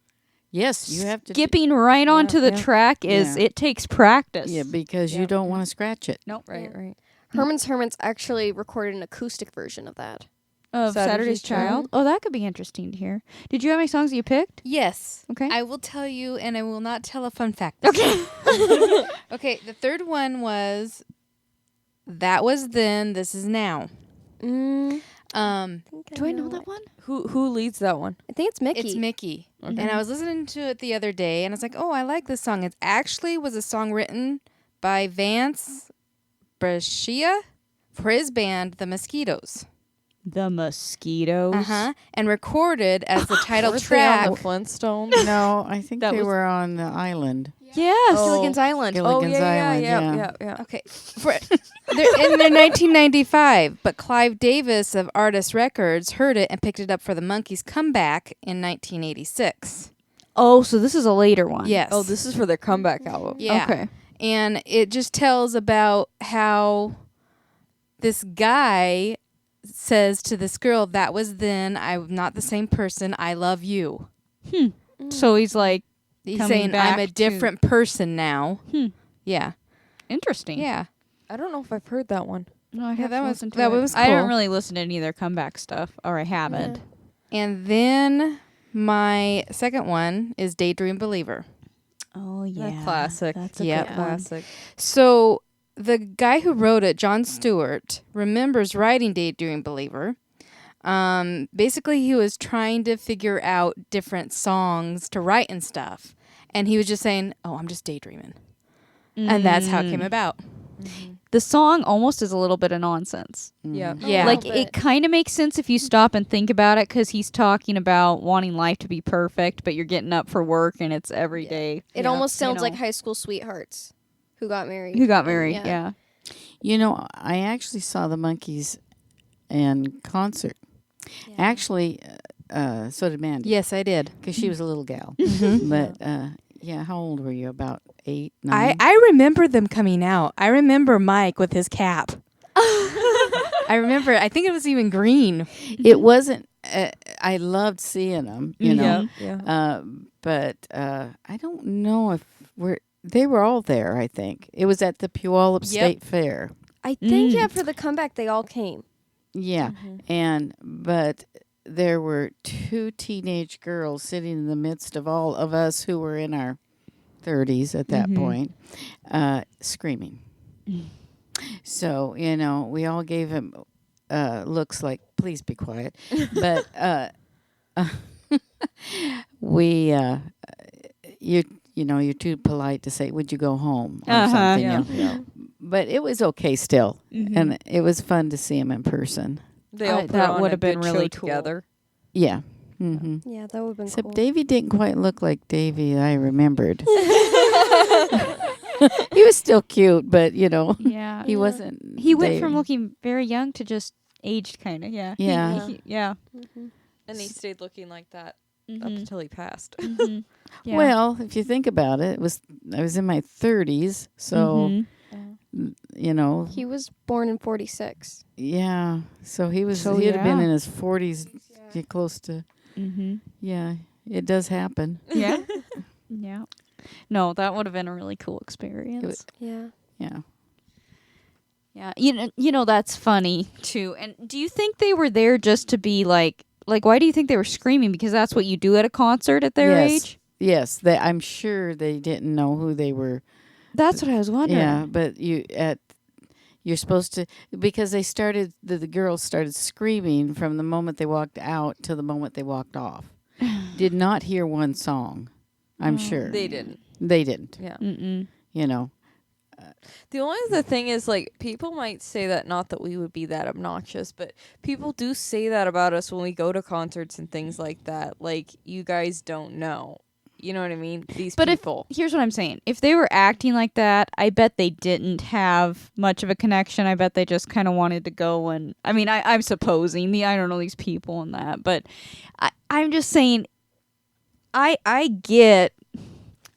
Yes, you have to Skipping right onto the track is, Yeah. it takes practice. Yeah, because Yeah. you don't want to scratch it. Nope. Right. Herman's Hermits actually recorded an acoustic version of that. Of Saturday's Saturday's Child? Child. Oh, that could be interesting to hear. Did you have any songs that you picked? Yes. Okay. I will tell you, and I will not tell a fun fact. Okay. Okay, the third one was That Was Then, This Is Now. Mm, Do I know that one? Who leads that one? I think it's Mickey. It's Mickey. And I was listening to it the other day, and I was like, oh, I like this song. It actually was a song written by Vance Brashia for his band, The Mosquitoes. The Mosquitoes. And recorded as the title Weren't they track. on the Flintstones? No, I think That they was- were on the island. Yes. Gilligan's Island. Gilligan's Island, yeah. Okay, they're in their 1995, but Clive Davis of Artist Records heard it and picked it up for the Monkees' comeback in 1986. Oh, so this is a later one. Yes. Oh, this is for their comeback album. Yeah. Okay. And it just tells about how this guy says to this girl, "That was then. I'm not the same person. I love you." So he's like, He's Coming saying, back "I'm a to- different person now." Yeah. interesting. Yeah. I don't know if I've heard that one. No, I Yeah, have that to was- listen to that it. was I haven't cool. really listened to any of their comeback stuff, or I haven't. And then my second one is Daydream Believer. Oh A classic. That's a Yep. good one. Classic. So the guy who wrote it, John Stewart, remembers writing Daydream Believer. Basically, he was trying to figure out different songs to write and stuff. And he was just saying, "Oh, I'm just daydreaming." And that's how it came about. The song almost is a little bit of nonsense. Yeah. Yeah. Like, little it bit. kind of makes sense if you stop and think about it, because he's talking about wanting life to be perfect, but you're getting up for work and it's every day. It Yeah. almost sounds know. like high school sweethearts who got married. Who got married? Yeah. Yeah. You know, I actually saw the Monkees in concert. Actually, so did Mandy. Yes, I did. Because she was a little gal. But, yeah, how old were you? About 8, 9? I remember them coming out. I remember Mike with his cap. I remember, I think it was even green. It wasn't, I loved seeing them, you know. Yeah. But I don't know if they were all there, I think. It was at the Puyallup State Fair. I think, yeah, for the comeback, they all came. Yeah. But there were 2 teenage girls sitting in the midst of all of us who were in our 30s at that point, screaming. So, you know, we all gave him looks like, please be quiet. But you're too polite to say, would you go home or something. Yeah. You know? But it was okay still. And it was fun to see him in person. They all put that on would a have been good show really cool. together. Yeah. Mm-hmm. Yeah, that would have been Except cool. Davey didn't quite look like Davey I remembered. He was still cute, but, you know, Yeah. he wasn't. He went Davey. from looking very young to just aged, kind of. Yeah. Yeah. Yeah. And he stayed looking like that up Mhm. until he passed. Mhm. Yeah. Well, if you think about it, I was in my 30s, so, Mhm. you know, He was born in 46. yeah. So he'd have yeah. been in his 40s, close to, Mhm. yeah, it does happen. Yeah. Yeah. No, that would have been a really cool experience. Yeah. Yeah. Yeah. You know that's funny too. And do you think they were there just to be like why do you think they were screaming? Because that's what you do at a concert at their Yes. age? Yes, I'm sure they didn't know who they were. That's what I was wondering. Yeah, but you're supposed to, because the girls started screaming from the moment they walked out to the moment they walked off. Did not hear one song, I'm sure. They didn't. They didn't, Yeah. Mm-mm. you know. The only other thing is, like, people might say that, not that we would be that obnoxious, but people do say that about us when we go to concerts and things like that. Like, you guys don't know. You know what I mean? These But people. here's what I'm saying. If they were acting like that, I bet they didn't have much of a connection. I bet they just kind of wanted to go and I mean, I'm supposing I don't know these people and that, but I'm just saying I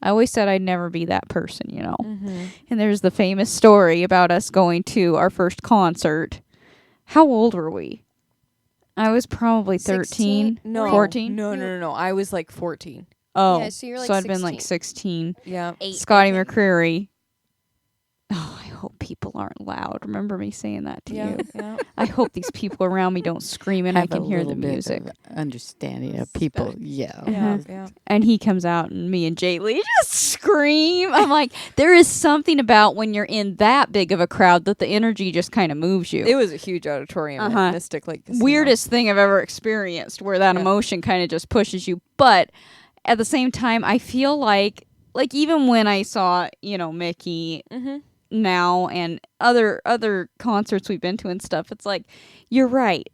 always said I'd never be that person, you know. And there's the famous story about us going to our first concert. How old were we? I was probably 13, 16? No. 14. No. I was like 14. Oh, Yeah, so you're like I'd been like 16. Yeah. 8. Scotty McCreery. Oh, I hope people aren't loud. Remember me saying that to you. Yeah. I hope these people around me don't scream and I Have can a hear the little bit music. of understanding of people. Yeah. Yeah. Yeah. And he comes out and me and Jay Lee just scream. I'm like, there is something about when you're in that big of a crowd that the energy just kind of moves you. It was a huge auditorium at Mystic Lake Casino. Weirdest thing I've ever experienced where that Yeah. emotion kind of just pushes you. But at the same time, I feel like even when I saw, Mickey, now and other concerts we've been to and stuff, it's like, you're right.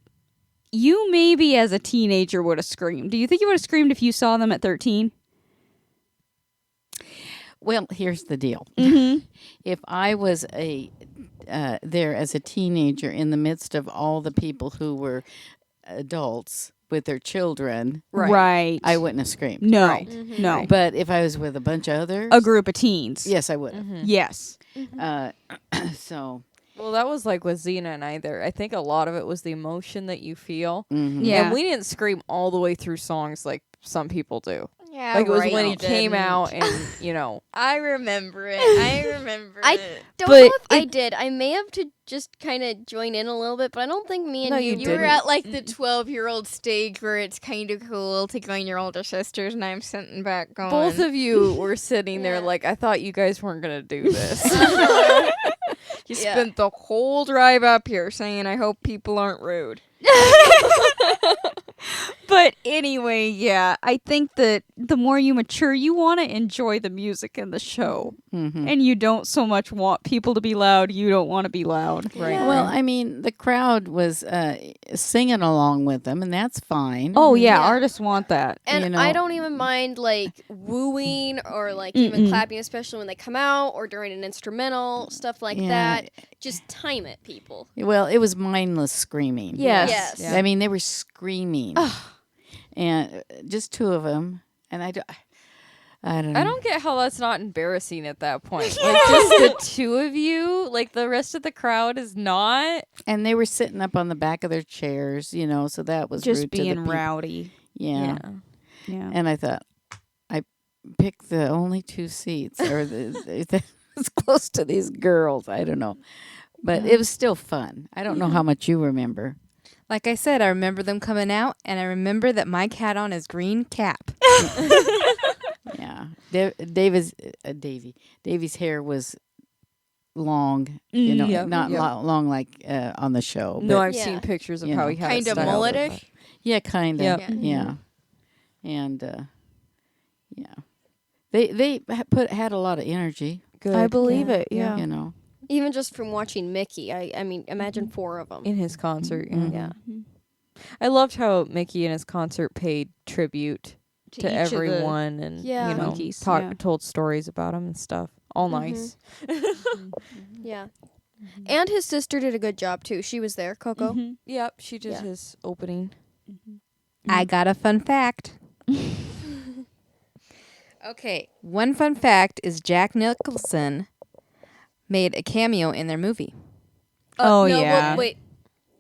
You maybe as a teenager would have screamed. Do you think you would have screamed if you saw them at 13? Well, here's the deal. Mm-hmm. If I was there as a teenager in the midst of all the people who were adults with their children, Right. I wouldn't have screamed. No. Right. No. But if I was with a bunch of others, A group of teens. yes, I would have. Yes. So, Well, that was like with Xena and I there. I think a lot of it was the emotion that you feel. Yeah. And we didn't scream all the way through songs like some people do. Yeah, Like it was right, when he you came didn't. out and, you know. I remember it. I remember I it. don't But know if I did. I may have to just kind of join in a little bit, but I don't think me and No, you. you You were didn't. at like the 12-year-old stage where it's kind of cool to join your older sisters, and I'm sitting back going. Both of you were sitting there Yeah. like, I thought you guys weren't going to do this. You Yeah. spent the whole drive up here saying, I hope people aren't rude. But anyway, yeah, I think that the more you mature, you want to enjoy the music and the show. And you don't so much want people to be loud. You don't want to be loud. Right. Yeah. well, I mean, the crowd was singing along with them, and that's fine. Oh, yeah, Yeah. artists want that. And you know. I don't even mind like wooing or like even clapping, especially when they come out or during an instrumental, stuff like Yeah. that. Just time it, people. Well, it was mindless screaming. Yes. Yes. Yeah. I mean, they were screaming, and just two of them. And I don't know. I don't get how that's not embarrassing at that point. Like, just the two of you, like, the rest of the crowd is not. And they were sitting up on the back of their chairs, you know. So that was Just rude to the being people. rowdy. Yeah. Yeah. And I thought, I picked the only two seats, or it's close to these girls. I don't know, but it was still fun. I don't know how much you remember. Like I said, I remember them coming out, and I remember that Mike had on his green cap. Yeah, Davy's hair was long. You know, Yep, not yep. long like on the show. No, but I've Yeah. seen pictures of You how know. he had Kind it of styled, but- mulletish. yeah, kind of. Yep. Yeah, and yeah, they had a lot of energy. Good. I believe it. Yeah. You know. Even just from watching Mickey, I mean, imagine 4 of them. In his concert, yeah. Mhm. Yeah. I loved how Mickey in his concert paid tribute To to each of the everyone and, Yeah. you know, Monkees, yeah. told stories about him and stuff. All Mhm. nice. Yeah. And his sister did a good job too. She was there, Coco. Mhm. Yep, she did Yeah. his opening. I got a fun fact. Okay, one fun fact is Jack Nicholson made a cameo in their movie. Oh, no, yeah. Wait.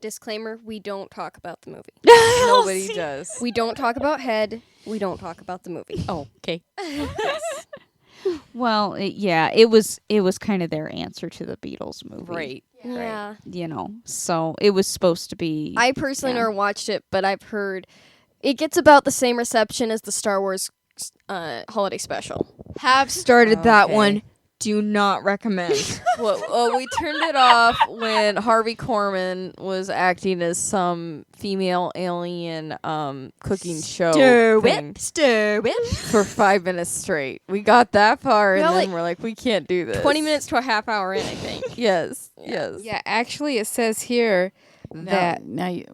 Disclaimer: we don't talk about the movie. Nobody does. We don't talk about Head. We don't talk about the movie. Oh, okay. Well, it was kind of their answer to the Beatles movie. Right. Yeah. You know, so it was supposed to be. I personally Yeah. never watched it, but I've heard it gets about the same reception as the Star Wars holiday special. Have started that Okay. one. Do not recommend. Well, we turned it off when Harvey Korman was acting as some female alien cooking show thing Stir it. for 5 minutes straight. We got that far, and Well, then like, we're like, we can't do this. 20 minutes to a half hour in, I think. Yes. Yes. Yeah, actually, it says here that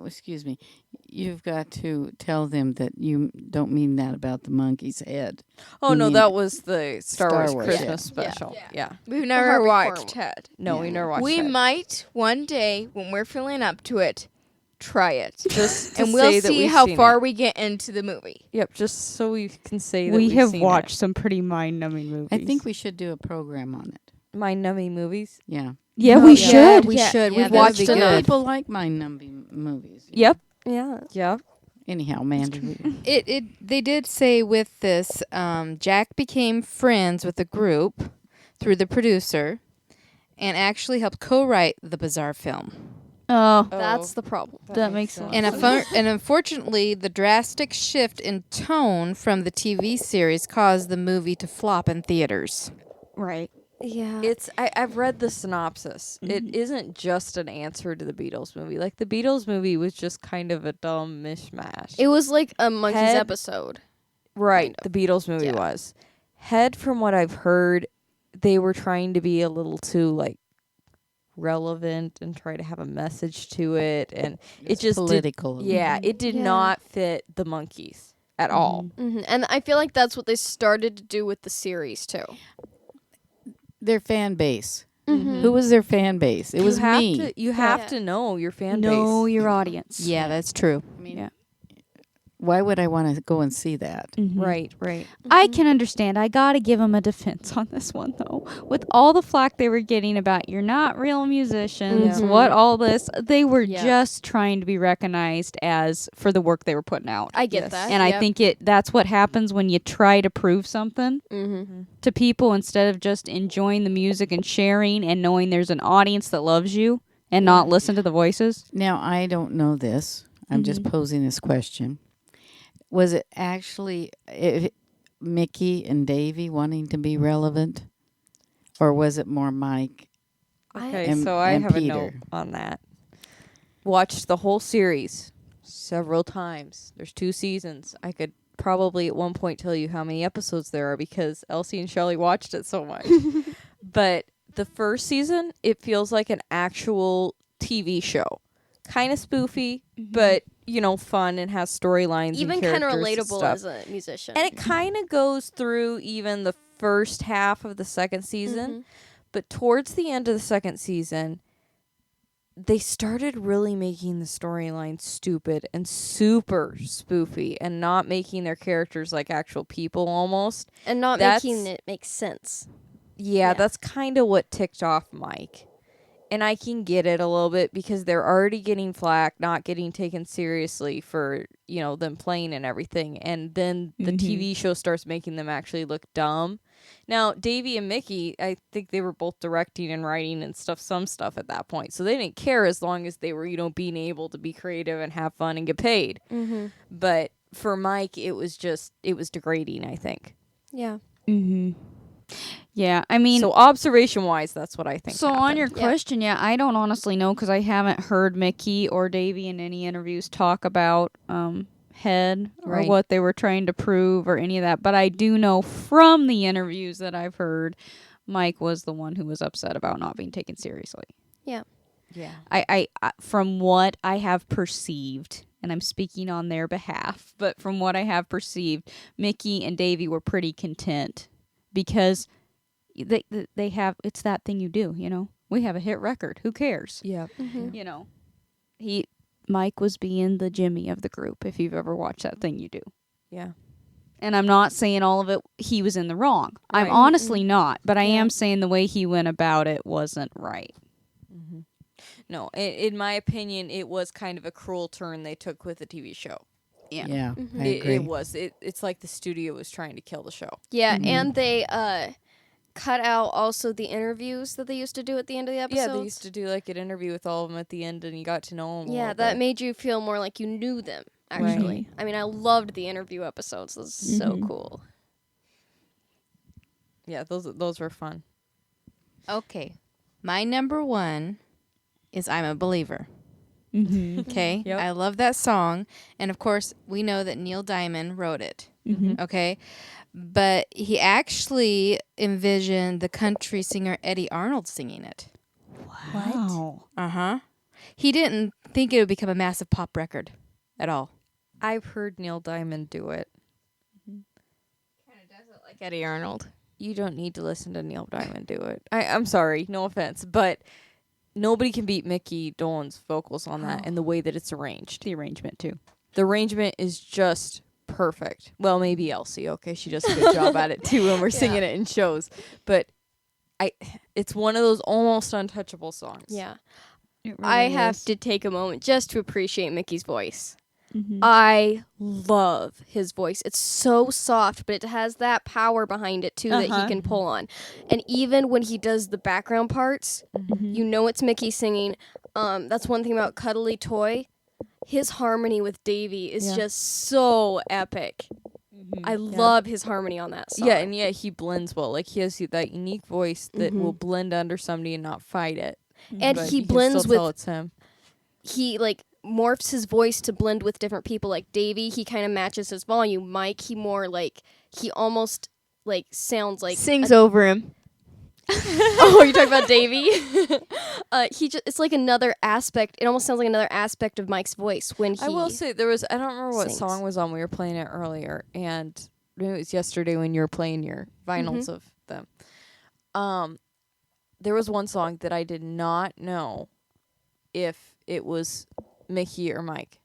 Excuse me. You've got to tell them that you don't mean that about the monkey's head. Oh You no, mean that was the Star Star Wars Wars, Christmas yeah. special. Yeah. Yeah. We've never Harvey watched Korman. Head. No, we never watched We it. might one day, when we're feeling up to it, try it. Just to And we'll say that see we've how seen far it. we get into the movie. Yep, just so we can say that we we've have seen watched some pretty mind-numbing movies. I think we should do a program on it. it. Mind numbing movies. Yeah. Yeah, Oh, we yeah. should. we should. yeah, We've that'd watched be it. good. Some people like mind-numbing movies. Yep. Yeah. Yep. Anyhow, Mandy. They did say with this, Jack became friends with the group through the producer, and actually helped co-write the bizarre film. Oh, That's the problem. that makes sense. And unfortunately, the drastic shift in tone from the TV series caused the movie to flop in theaters. right. Yeah. I've read the synopsis. It isn't just an answer to the Beatles movie. Like the Beatles movie was just kind of a dumb mishmash. It was like a Monkees Head- episode. right, kind the Beatles movie Yeah. was. Head, from what I've heard, they were trying to be a little too like relevant and try to have a message to it, and it just political. it did Yeah. not fit the Monkees at all. And I feel like that's what they started to do with the series too. Their fan base. Mm-hmm. Who was their fan base? It was you have me. To, you have Yeah. to know your fan Know base. your audience. Yeah, that's true. I mean, Yeah. why would I want to go and see that? Right. I can understand. I gotta give them a defense on this one though. With all the flack they were getting about you're not real musicians, Mhm. what all this, they were Yeah. just trying to be recognized as for the work they were putting out. I get Yes. that. And I think that's what happens when you try to prove something Mm-hmm. to people instead of just enjoying the music and sharing and knowing there's an audience that loves you and not listen to the voices. Now, I don't know this. I'm just posing this question. Was it actually Mickey and Davy wanting to be relevant? Or was it more Mike? Okay, And- so I and have Peter. a note on that. Watched the whole series several times. There's 2 seasons. I could probably at one point tell you how many episodes there are because Elsie and Shelley watched it so much. But the first season, it feels like an actual TV show. Kind of spoofy, but fun and has storylines. Even kind of relatable as a musician. And it kind of goes through even the first half of the second season. Mhm. But towards the end of the second season, they started really making the storyline stupid and super spoofy and not making their characters like actual people almost. And not That's- making it make sense. Yeah, Yeah. that's kind of what ticked off Mike. And I can get it a little bit because they're already getting flack, not getting taken seriously for, them playing and everything. And then the TV show starts making them actually look dumb. Now, Davy and Mickey, I think they were both directing and writing and some stuff at that point. So they didn't care as long as they were, being able to be creative and have fun and get paid. Mm-hmm. But for Mike, it was degrading, I think. Yeah. Mm-hmm. Yeah, I mean, So observation-wise, that's what I think so on happened. your Yeah. question, I don't honestly know because I haven't heard Mickey or Davey in any interviews talk about Head or Right. what they were trying to prove or any of that. But I do know from the interviews that I've heard, Mike was the one who was upset about not being taken seriously. Yeah. I from what I have perceived, and I'm speaking on their behalf, but from what I have perceived, Mickey and Davey were pretty content because they have, it's that thing you do, we have a hit record, who cares? Yeah. Mm-hmm. Mike was being the Jimmy of the group, if you've ever watched that thing you do. Yeah. And I'm not saying all of it he was in the wrong. I'm Right. honestly not, but I Yeah. am saying the way he went about it wasn't right. No, in my opinion, it was kind of a cruel turn they took with the TV show. Yeah, Mhm. I It agree. was. It's like the studio was trying to kill the show. Yeah, and they cut out also the interviews that they used to do at the end of the episodes. Yeah, they used to do like an interview with all of them at the end, and you got to know them. Yeah, that made you feel more like you knew them, actually. I mean, I loved the interview episodes. Those were so cool. Yeah, those were fun. Okay. My number 1 is I'm a Believer. Mm-hmm. Okay? Yep. I love that song. And of course, we know that Neil Diamond wrote it. Okay? But he actually envisioned the country singer Eddie Arnold singing it. Wow. Uh-huh. He didn't think it would become a massive pop record at all. I've heard Neil Diamond do it. Like Eddie Arnold. You don't need to listen to Neil Diamond do it. I'm sorry, no offense, but nobody can beat Mickey Dolenz vocals on that and the way that it's arranged. The arrangement, too. The arrangement is just perfect. Well, maybe Elsie. Okay, she does a good job at it too when we're singing it in shows. But it's one of those almost untouchable songs. Yeah. It really I have is. to take a moment just to appreciate Mickey's voice. Mhm. I love his voice. It's so soft, but it has that power behind it too that he can pull on. And even when he does the background parts, you know it's Mickey singing. That's one thing about Cuddly Toy. His harmony with Davy is just so epic. I love his harmony on that song. Yeah, and he blends well. Like he has that unique voice that will blend under somebody and not fight it. and But he you can blends still tell with it's him. he like morphs his voice to blend with different people. Like Davy, he kind of matches his volume. Mike, he more like he almost like sounds like Sings over him. Oh, you're talking about Davey? It's like another aspect. It almost sounds like another aspect of Mike's voice when he. I will say I don't remember what sings. song was on. We were playing it earlier, and maybe it was yesterday when you were playing your vinyls of them. There was one song that I did not know if it was Mickey or Mike.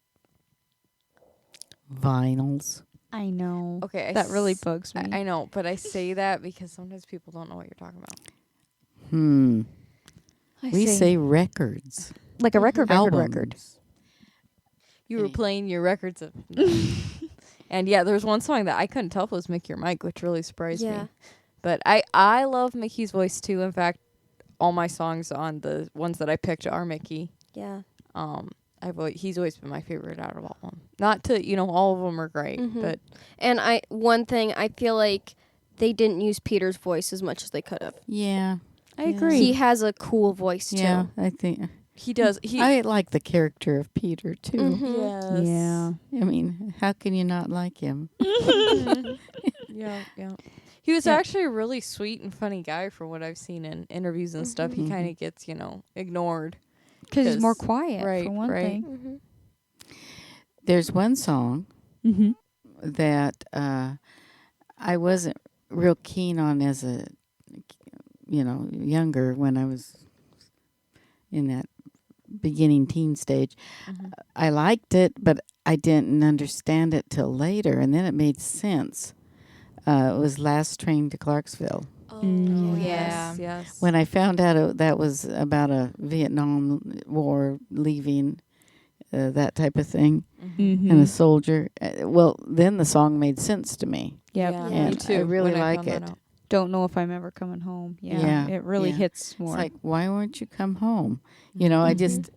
Vinyls. I know. Okay, That really bugs me. I know, but I say that because sometimes people don't know what you're talking about. We say records. like a record. Albums. You were playing your records of, and yeah, there was one song that I couldn't tell if it was Mickey or Mike, which really surprised me. But I love Mickey's voice too. In fact, all my songs on the ones that I picked are Mickey. Yeah. He's always been my favorite out of all of them. Not to, all of them are great, but And one thing, I feel like they didn't use Peter's voice as much as they could have. Yeah. I agree. He has a cool voice too. Yeah, I think he does. I like the character of Peter too. Mhm. Yes. Yeah. I mean, how can you not like him? Yeah. He was actually a really sweet and funny guy for what I've seen in interviews and stuff. He kind of gets, ignored. Because he's more 'Cause- quiet, right, for one right. thing. Mhm. There's one song Mm-hmm. that I wasn't real keen on as a, younger when I was in that beginning teen stage. I liked it, but I didn't understand it till later, and then it made sense. It was Last Train to Clarksville. Oh, Yes. Yes. When I found out that was about a Vietnam War leaving, that type of thing, Mm-hmm. and a soldier, then the song made sense to me. Yep. Yeah, And me too. I really when like found that it. out. Don't know if I'm ever coming home. Yeah. Yeah, It really yeah. hits more. It's like, why won't you come home? I just,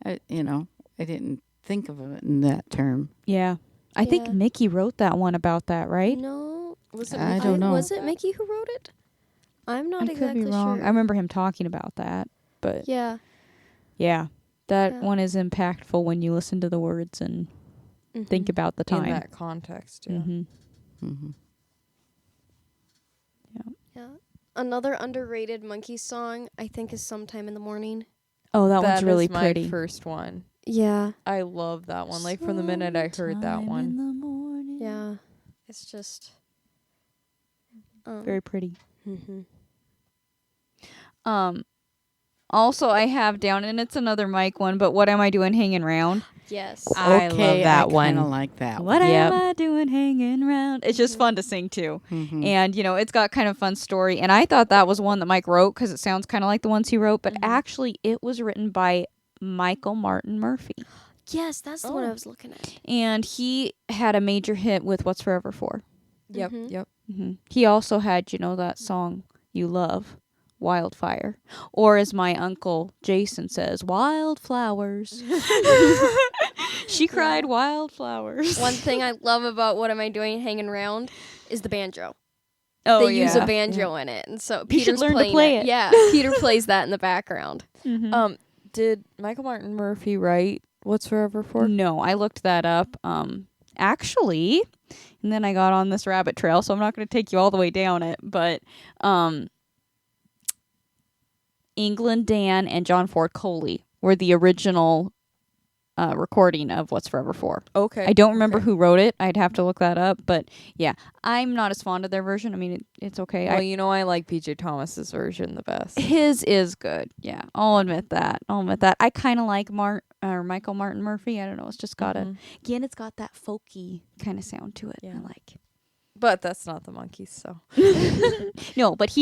I didn't think of it in that term. yeah. I think Yeah. Mickey wrote that one about that, right? No, was it? I don't know. Was it Mickey who wrote it? I'm not I could exactly be wrong. sure. I remember him talking about that, but Yeah. yeah. That Yeah. one is impactful when you listen to the words and think about the time. In that context, yeah. Mm-hmm. Mm-hmm. Yeah. Another underrated Monkees song, I think, is Sometime in the Morning. Oh, that one's That really is my pretty. first one. Yeah. I love that one. Like from the minute I heard that one. Yeah. It's just. Very pretty. Mhm. Also, I have down, and it's another Mike one, but What Am I Doing Hanging Round? Yes. I love that I one. kind of like that What one. am I doing hanging round? It's just fun to sing too. Mhm. And, it's got kind of fun story. And I thought that was one that Mike wrote because it sounds kind of like the ones he wrote, but actually it was written by Michael Martin Murphy. Yes, that's the one I was looking at. And he had a major hit with What's Forever For. Yep. Mhm. Yep. He also had, that song you love, Wildfire. Or as my uncle Jason says, Wildflowers. She cried wildflowers. One thing I love about What Am I Doing Hanging Around is the banjo. Oh, They use a banjo in it. And so You should Peter's learn to playing play it. it. Yeah, Peter plays that in the background. Did Michael Martin Murphy write What's Forever For? No, I looked that up. Actually, and then I got on this rabbit trail, so I'm not going to take you all the way down it. But England Dan and John Ford Coley were the original recording of What's Forever For. Okay. I don't remember who wrote it. I'd have to look that up. But yeah, I'm not as fond of their version. I mean, it's okay. Well, I like PJ Thomas's version the best. His is good. Yeah, I'll admit that. I kind of like Michael Martin Murphy. I don't know. It's just got it's got that folky kind of sound to it. Yeah. I like. But that's not the Monkees, so. No, but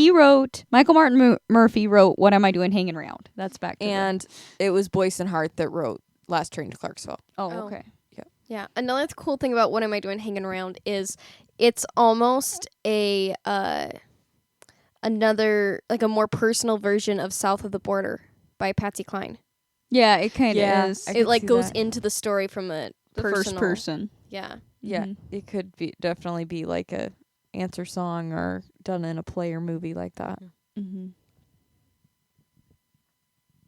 Michael Martin Murphy wrote What Am I Doing Hanging Around? That's back to And it was Boyce and Hart that wrote Last Train to Clarksville. Oh, okay. Yeah. Another cool thing about What Am I Doing Hanging Around is it's almost a another, like a more personal version of South of the Border by Patsy Cline. Yeah, it kind of Yeah, is. I It could like see goes that. into the story from a The personal, first person. Yeah. Yeah, it could be definitely be like a answer song or done in a play or movie like that. Mm-hmm.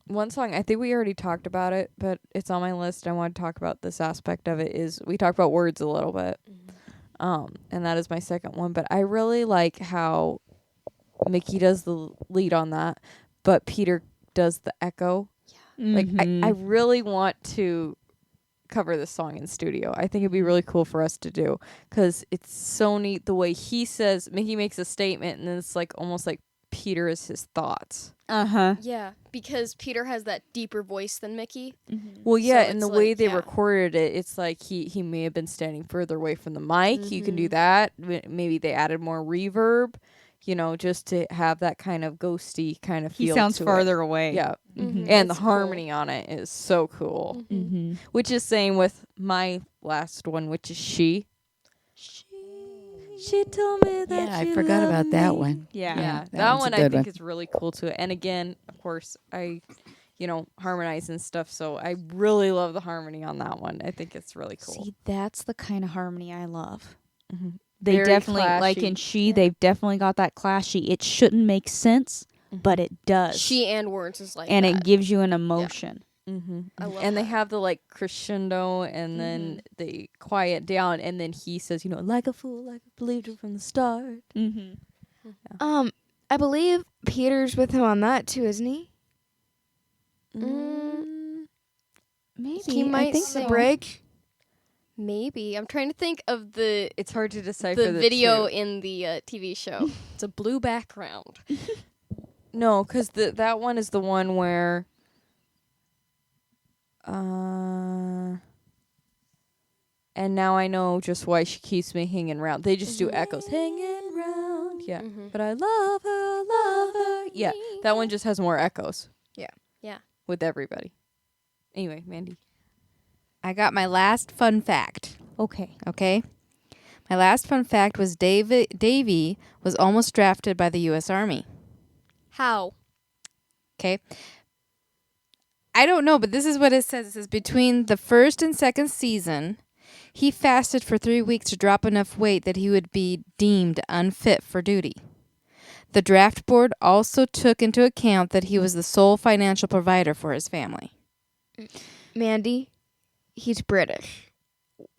One song, I think we already talked about it, but it's on my list. I want to talk about this aspect of it. Is we talked about words a little bit, and that is my second one. But I really like how Mickey does the lead on that, but Peter does the echo. Like, I really want to cover this song in studio. I think it'd be really cool for us to do, because it's so neat the way he says, Mickey makes a statement, and then it's like almost like Peter is his thoughts. Yeah, because Peter has that deeper voice than Mickey. Well, yeah, So and the it's way like, they yeah. recorded it, it's like he may have been standing further away from the mic. You can do that. Maybe they added more reverb, just to have that kind of ghosty kind of feel. He sounds to farther it. away. Yeah. Mhm. And the It's cool. harmony on it is so cool. Which is saying with my last one, which is She told me that Yeah, I she forgot loved about that me. one. Yeah, that that one's a one I good think one. is really cool too. And again, of course, I, harmonize and stuff, so I really love the harmony on that one. I think it's really cool. See, that's the kind of harmony I love. Mhm. They Very definitely, like clashy. in She, they've definitely got that clashy. It shouldn't make sense, but it does. She and words is like and that. it gives you an emotion. I love And they that. have the like crescendo, and then they quiet down, and then he says, like a fool, like I believed it from the start. I believe Peter's with him on that too, isn't he? Maybe He might I think sing so. break. Maybe. I'm trying to think of the It's hard to decipher the video two. in the TV show. It's a blue background. No, because that one is the one where. And now I know just why she keeps me hanging round. They just do echoes. Hanging round. Yeah. But I love her. Yeah. That one just has more echoes. Yeah. With everybody. Anyway, Mandy. I got my last fun fact. Okay. Okay. My last fun fact was Davy was almost drafted by the U.S. Army. How? Okay. I don't know, but this is what it says. It says between the first and second season, he fasted for 3 weeks to drop enough weight that he would be deemed unfit for duty. The draft board also took into account that he was the sole financial provider for his family. Mandy, he's British.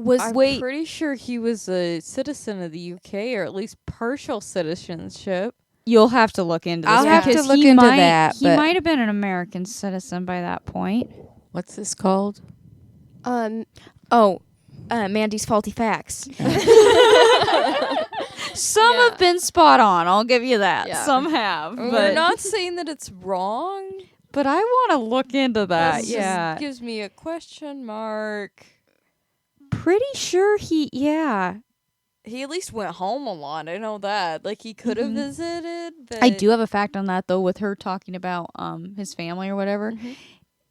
I'm pretty sure he was a citizen of the UK, or at least partial citizenship. You'll have to look into this. I'll have to because look he into might, that, He but- might have been an American citizen by that point. What's this called? Mandy's faulty facts. Some have been spot on. I'll give you that. Yeah. Some have. We're But, not saying that it's wrong. but I want to look into that. This Yeah. just gives me a question mark. Pretty sure he, yeah. He at least went home a lot. I know that. Like, he could have visited, but I do have a fact on that, though, with her talking about his family or whatever.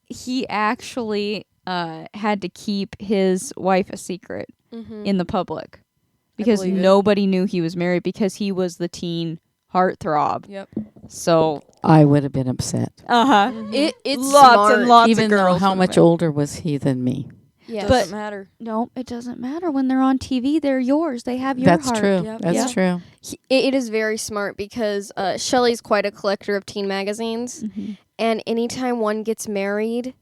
He actually had to keep his wife a secret in the public because believe it. nobody knew he was married because he was the teen heartthrob. Yep. So, I would have been upset. It's lots smart. and lots Even of though girls. how would've much been. older was he than me? Yeah. Doesn't matter. No, it doesn't matter. When they're on TV, they're yours. They have your That's heart. true. Yep. That's Yeah. true. It is very smart because Shelley's quite a collector of teen magazines, and anytime one gets married,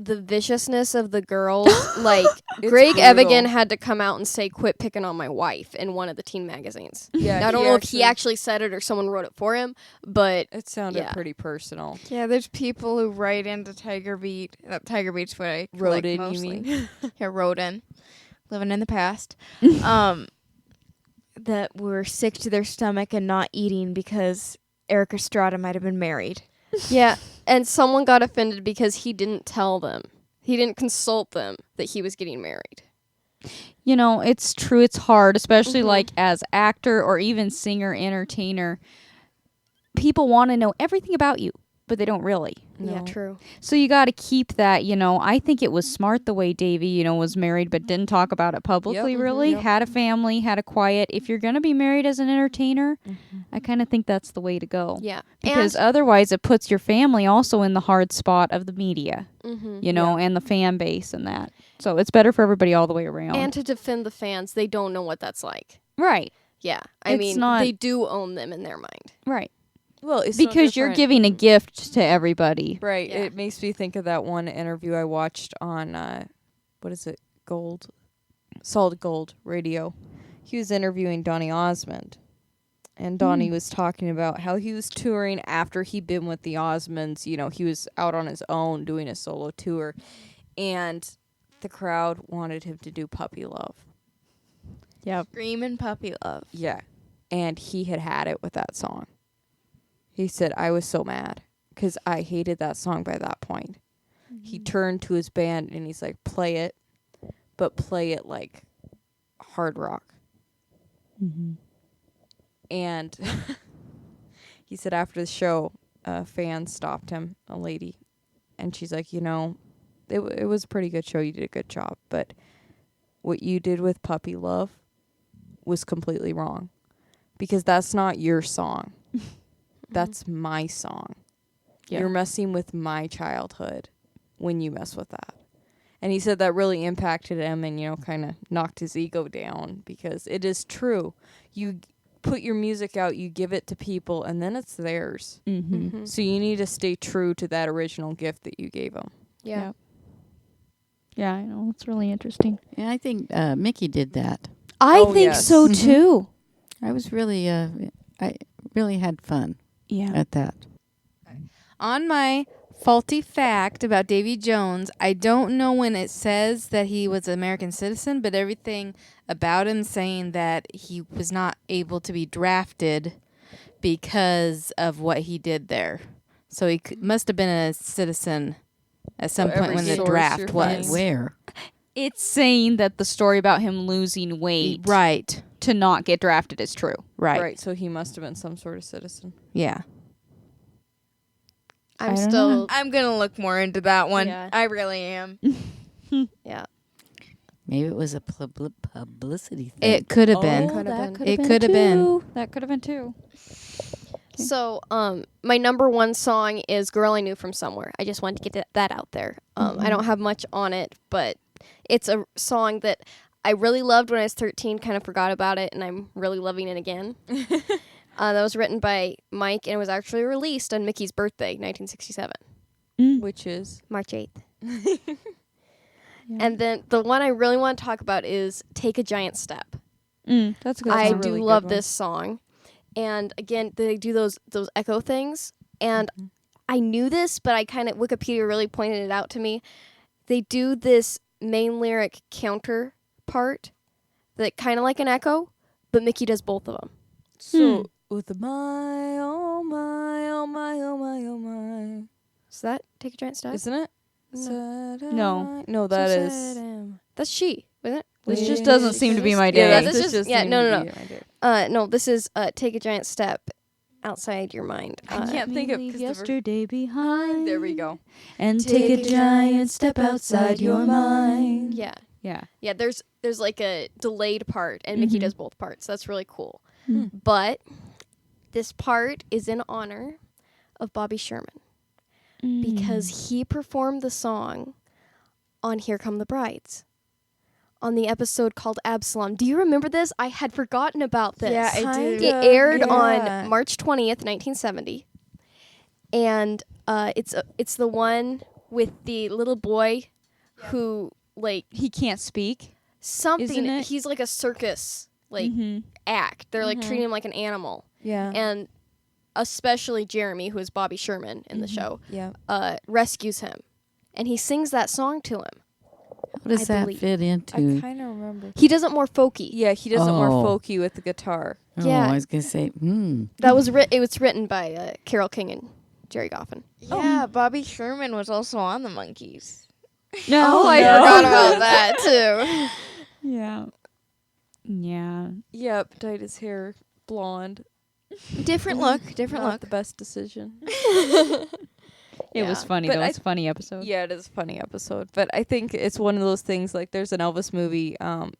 the viciousness of the girls, like Greg brutal. Evigan had to come out and say, "Quit picking on my wife" in one of the teen magazines. Yeah, Now, I don't know if he actually said it or someone wrote it for him, but It sounded Yeah. pretty personal. Yeah, there's people who write into Tiger Beat. Tiger Beat's what I Wrote like in, you mostly. mean? Yeah, wrote in. Living in the past. That were sick to their stomach and not eating because Eric Estrada might have been married. yeah, and someone got offended because he didn't tell them, he didn't consult them that he was getting married. You know, it's true. It's hard, especially like as actor or even singer, entertainer. People want to know everything about you, but they don't really. Yeah, true. So you got to keep that, I think it was smart the way Davey, was married but didn't talk about it publicly really. Had a family, had a quiet. If you're going to be married as an entertainer, I kind of think that's the way to go. Yeah, Because otherwise it puts your family also in the hard spot of the media, and the fan base and that. So it's better for everybody all the way around. and to defend the fans, they don't know what that's like. right, Yeah, I It's mean, not- they do own them in their mind. right. Well, it's no Because you're different. giving a gift to everybody. Right. Yeah. It makes me think of that one interview I watched on, what is it? Solid Gold Radio. He was interviewing Donny Osmond. and Donnie was talking about how he was touring after he'd been with the Osmonds. You know, he was out on his own doing a solo tour, and the crowd wanted him to do Puppy Love. Screaming puppy love. Yeah, and he had it with that song. He said, I was so mad because I hated that song by that point. He turned to his band and he's like, play it, but play it like hard rock. And he said after the show, a fan stopped him, a lady, and she's like, you know, it was a pretty good show. You did a good job, but what you did with Puppy Love was completely wrong because that's not your song. That's my song. Yeah. You're messing with my childhood when you mess with that. And he said that really impacted him and, you know, kind of knocked his ego down because it is true. You put your music out, you give it to people, and then it's theirs. So you need to stay true to that original gift that you gave them. Yeah. Yeah, I know. It's really interesting. And I think Mickey did that. I Oh, think yes. so Mhm. too. I was really, I really had fun Yeah. at that. On my faulty fact about Davy Jones, I don't know when it says that he was an American citizen, but everything about him saying that he was not able to be drafted because of what he did there. So he must have been a citizen at some So point every when the source draft you're was. finding- Where? It's saying that the story about him losing weight Right. to not get drafted is true. Right. So he must have been some sort of citizen. Yeah. I I'm don't still. know. I'm gonna look more into that one. Yeah. I really am. Yeah. Maybe it was a publicity thing. It could have been. Could have been. It could have been. That could have been too. So, my number one song is "Girl I Knew from Somewhere." I just wanted to get that out there. I don't have much on it, but it's a song that I really loved when I was 13. Kind of forgot about it, and I'm really loving it again. That was written by Mike, and it was actually released on Mickey's birthday, 1967, Which is March 8th. And then the one I really want to talk about is "Take a Giant Step." That's a good. I song. do really good love one. this song. And again, they do those echo things. And I knew this, but I kind of, Wikipedia really pointed it out to me. They do this main lyric counter part that kind of like an echo, but Mickey does both of them. so with my oh my oh my oh my oh my. Is that Take a Giant Step? Isn't it? No. No, that is. That's She, isn't it? This just doesn't seem to be my day. Yeah, This this is- just yeah, seemed no, to no, be my day. No, this is Take a Giant Step Outside Your Mind. I can't think of Leave 'cause the ver- yesterday behind. There we go. And Take a giant step outside your mind. Yeah. Yeah. Yeah, there's like a delayed part, and Mickey does both parts. That's really cool. But this part is in honor of Bobby Sherman because he performed the song on Here Come the Brides on the episode called Absalom. Do you remember this? I had forgotten about this. Yeah, I do. It aired Yeah. on March 20th, 1970. And it's the one with the little boy who, like, He can't speak. something. Isn't it? He's like a circus act. They're like treating him like an animal, Yeah. and especially Jeremy, who is Bobby Sherman in the show, Yeah. rescues him, and he sings that song to him. How does I that believe- fit I into? kind of remember. He does it more folky. Yeah, he does it more Oh. folky with the guitar. Oh, yeah. I was gonna say. That was it was written by Carole King and Jerry Goffin. Yeah, Bobby Sherman was also on the Monkees. No. I forgot about that too. Yeah. Yeah. Yep, dyed his hair blonde. Different look, different Not look. the best decision. It was Yeah. funny But though. I- It's a funny episode. Yeah, it is a funny episode, but I think it's one of those things. Like, there's an Elvis movie.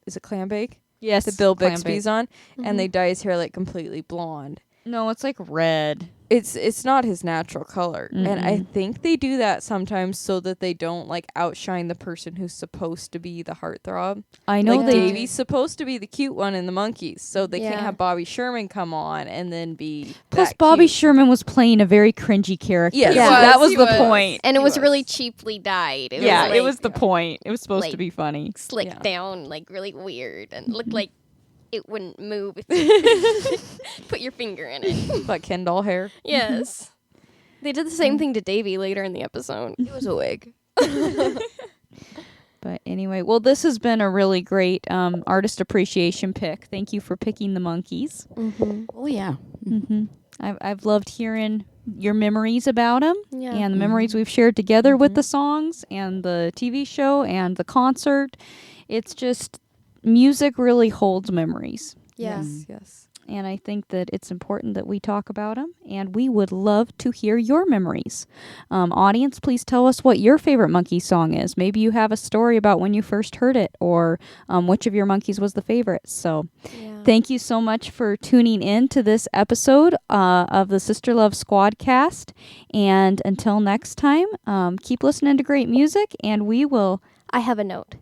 Is it Clambake? Yes. That Bill Clam Bixby's bake. on, and they dye his hair like completely blonde. No, it's like red. It's not his natural color, and I think they do that sometimes so that they don't like outshine the person who's supposed to be the heartthrob. I know Like they. Davy's supposed to be the cute one in the Monkees, so they can't Yeah. have Bobby Sherman come on and then be. Plus, that Bobby cute. Sherman was playing a very cringy character. Yes, Yeah. that was He the was. point. And it He was was. really cheaply dyed. It It was was the point. It was supposed to like- be funny. slicked Yeah. down, like really weird, and looked like it wouldn't move if you put your finger in it. But Ken doll hair. Yes. They did the same thing to Davy later in the episode. It was a wig. But anyway, well, this has been a really great artist appreciation pick. Thank you for picking the Monkees. Oh yeah. I've loved hearing your memories about them Yeah. and the memories we've shared together with the songs and the TV show and the concert. It's just music really holds memories. Yeah. Yes. And I think that it's important that we talk about them, and we would love to hear your memories. Audience, please tell us what your favorite Monkey song is. Maybe you have a story about when you first heard it, or which of your Monkees was the favorite. So thank you so much for tuning in to this episode of the Sister Love Squadcast. And until next time, keep listening to great music, and we will... I have a note.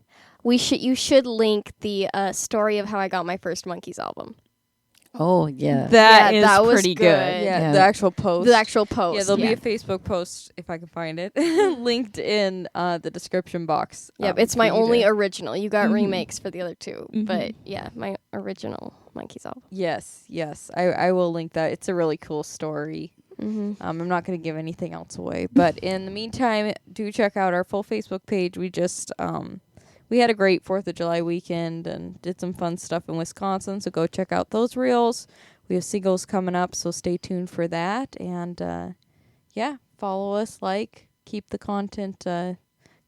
You should link the story of how I got my first Monkees album. Oh yeah. That Yeah, is that was pretty good. Yeah, Yeah. the actual post. The actual post. Yeah, there'll be a Facebook post if I can find it, linked in the description box. Yep, it's my for you only to- original. You got remakes for the other two, but yeah, my original Monkees album. Yes. I will link that. It's a really cool story. Mm-hmm. I'm not going to give anything else away, but in the meantime, do check out our full Facebook page. We just we had a great 4th of July weekend and did some fun stuff in Wisconsin, so go check out those reels. We have singles coming up, so stay tuned for that. And follow us, keep the content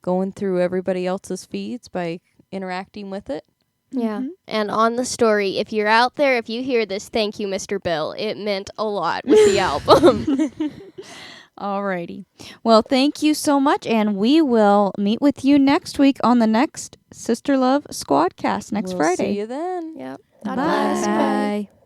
going through everybody else's feeds by interacting with it. Yeah. And on the story, if you're out there, if you hear this, thank you, Mr. Bill. It meant a lot with the album. Alrighty. Well, thank you so much, and we will meet with you next week on the next Sister Love Squadcast next We'll Friday. See you then. Yep. Bye. God bless. Bye.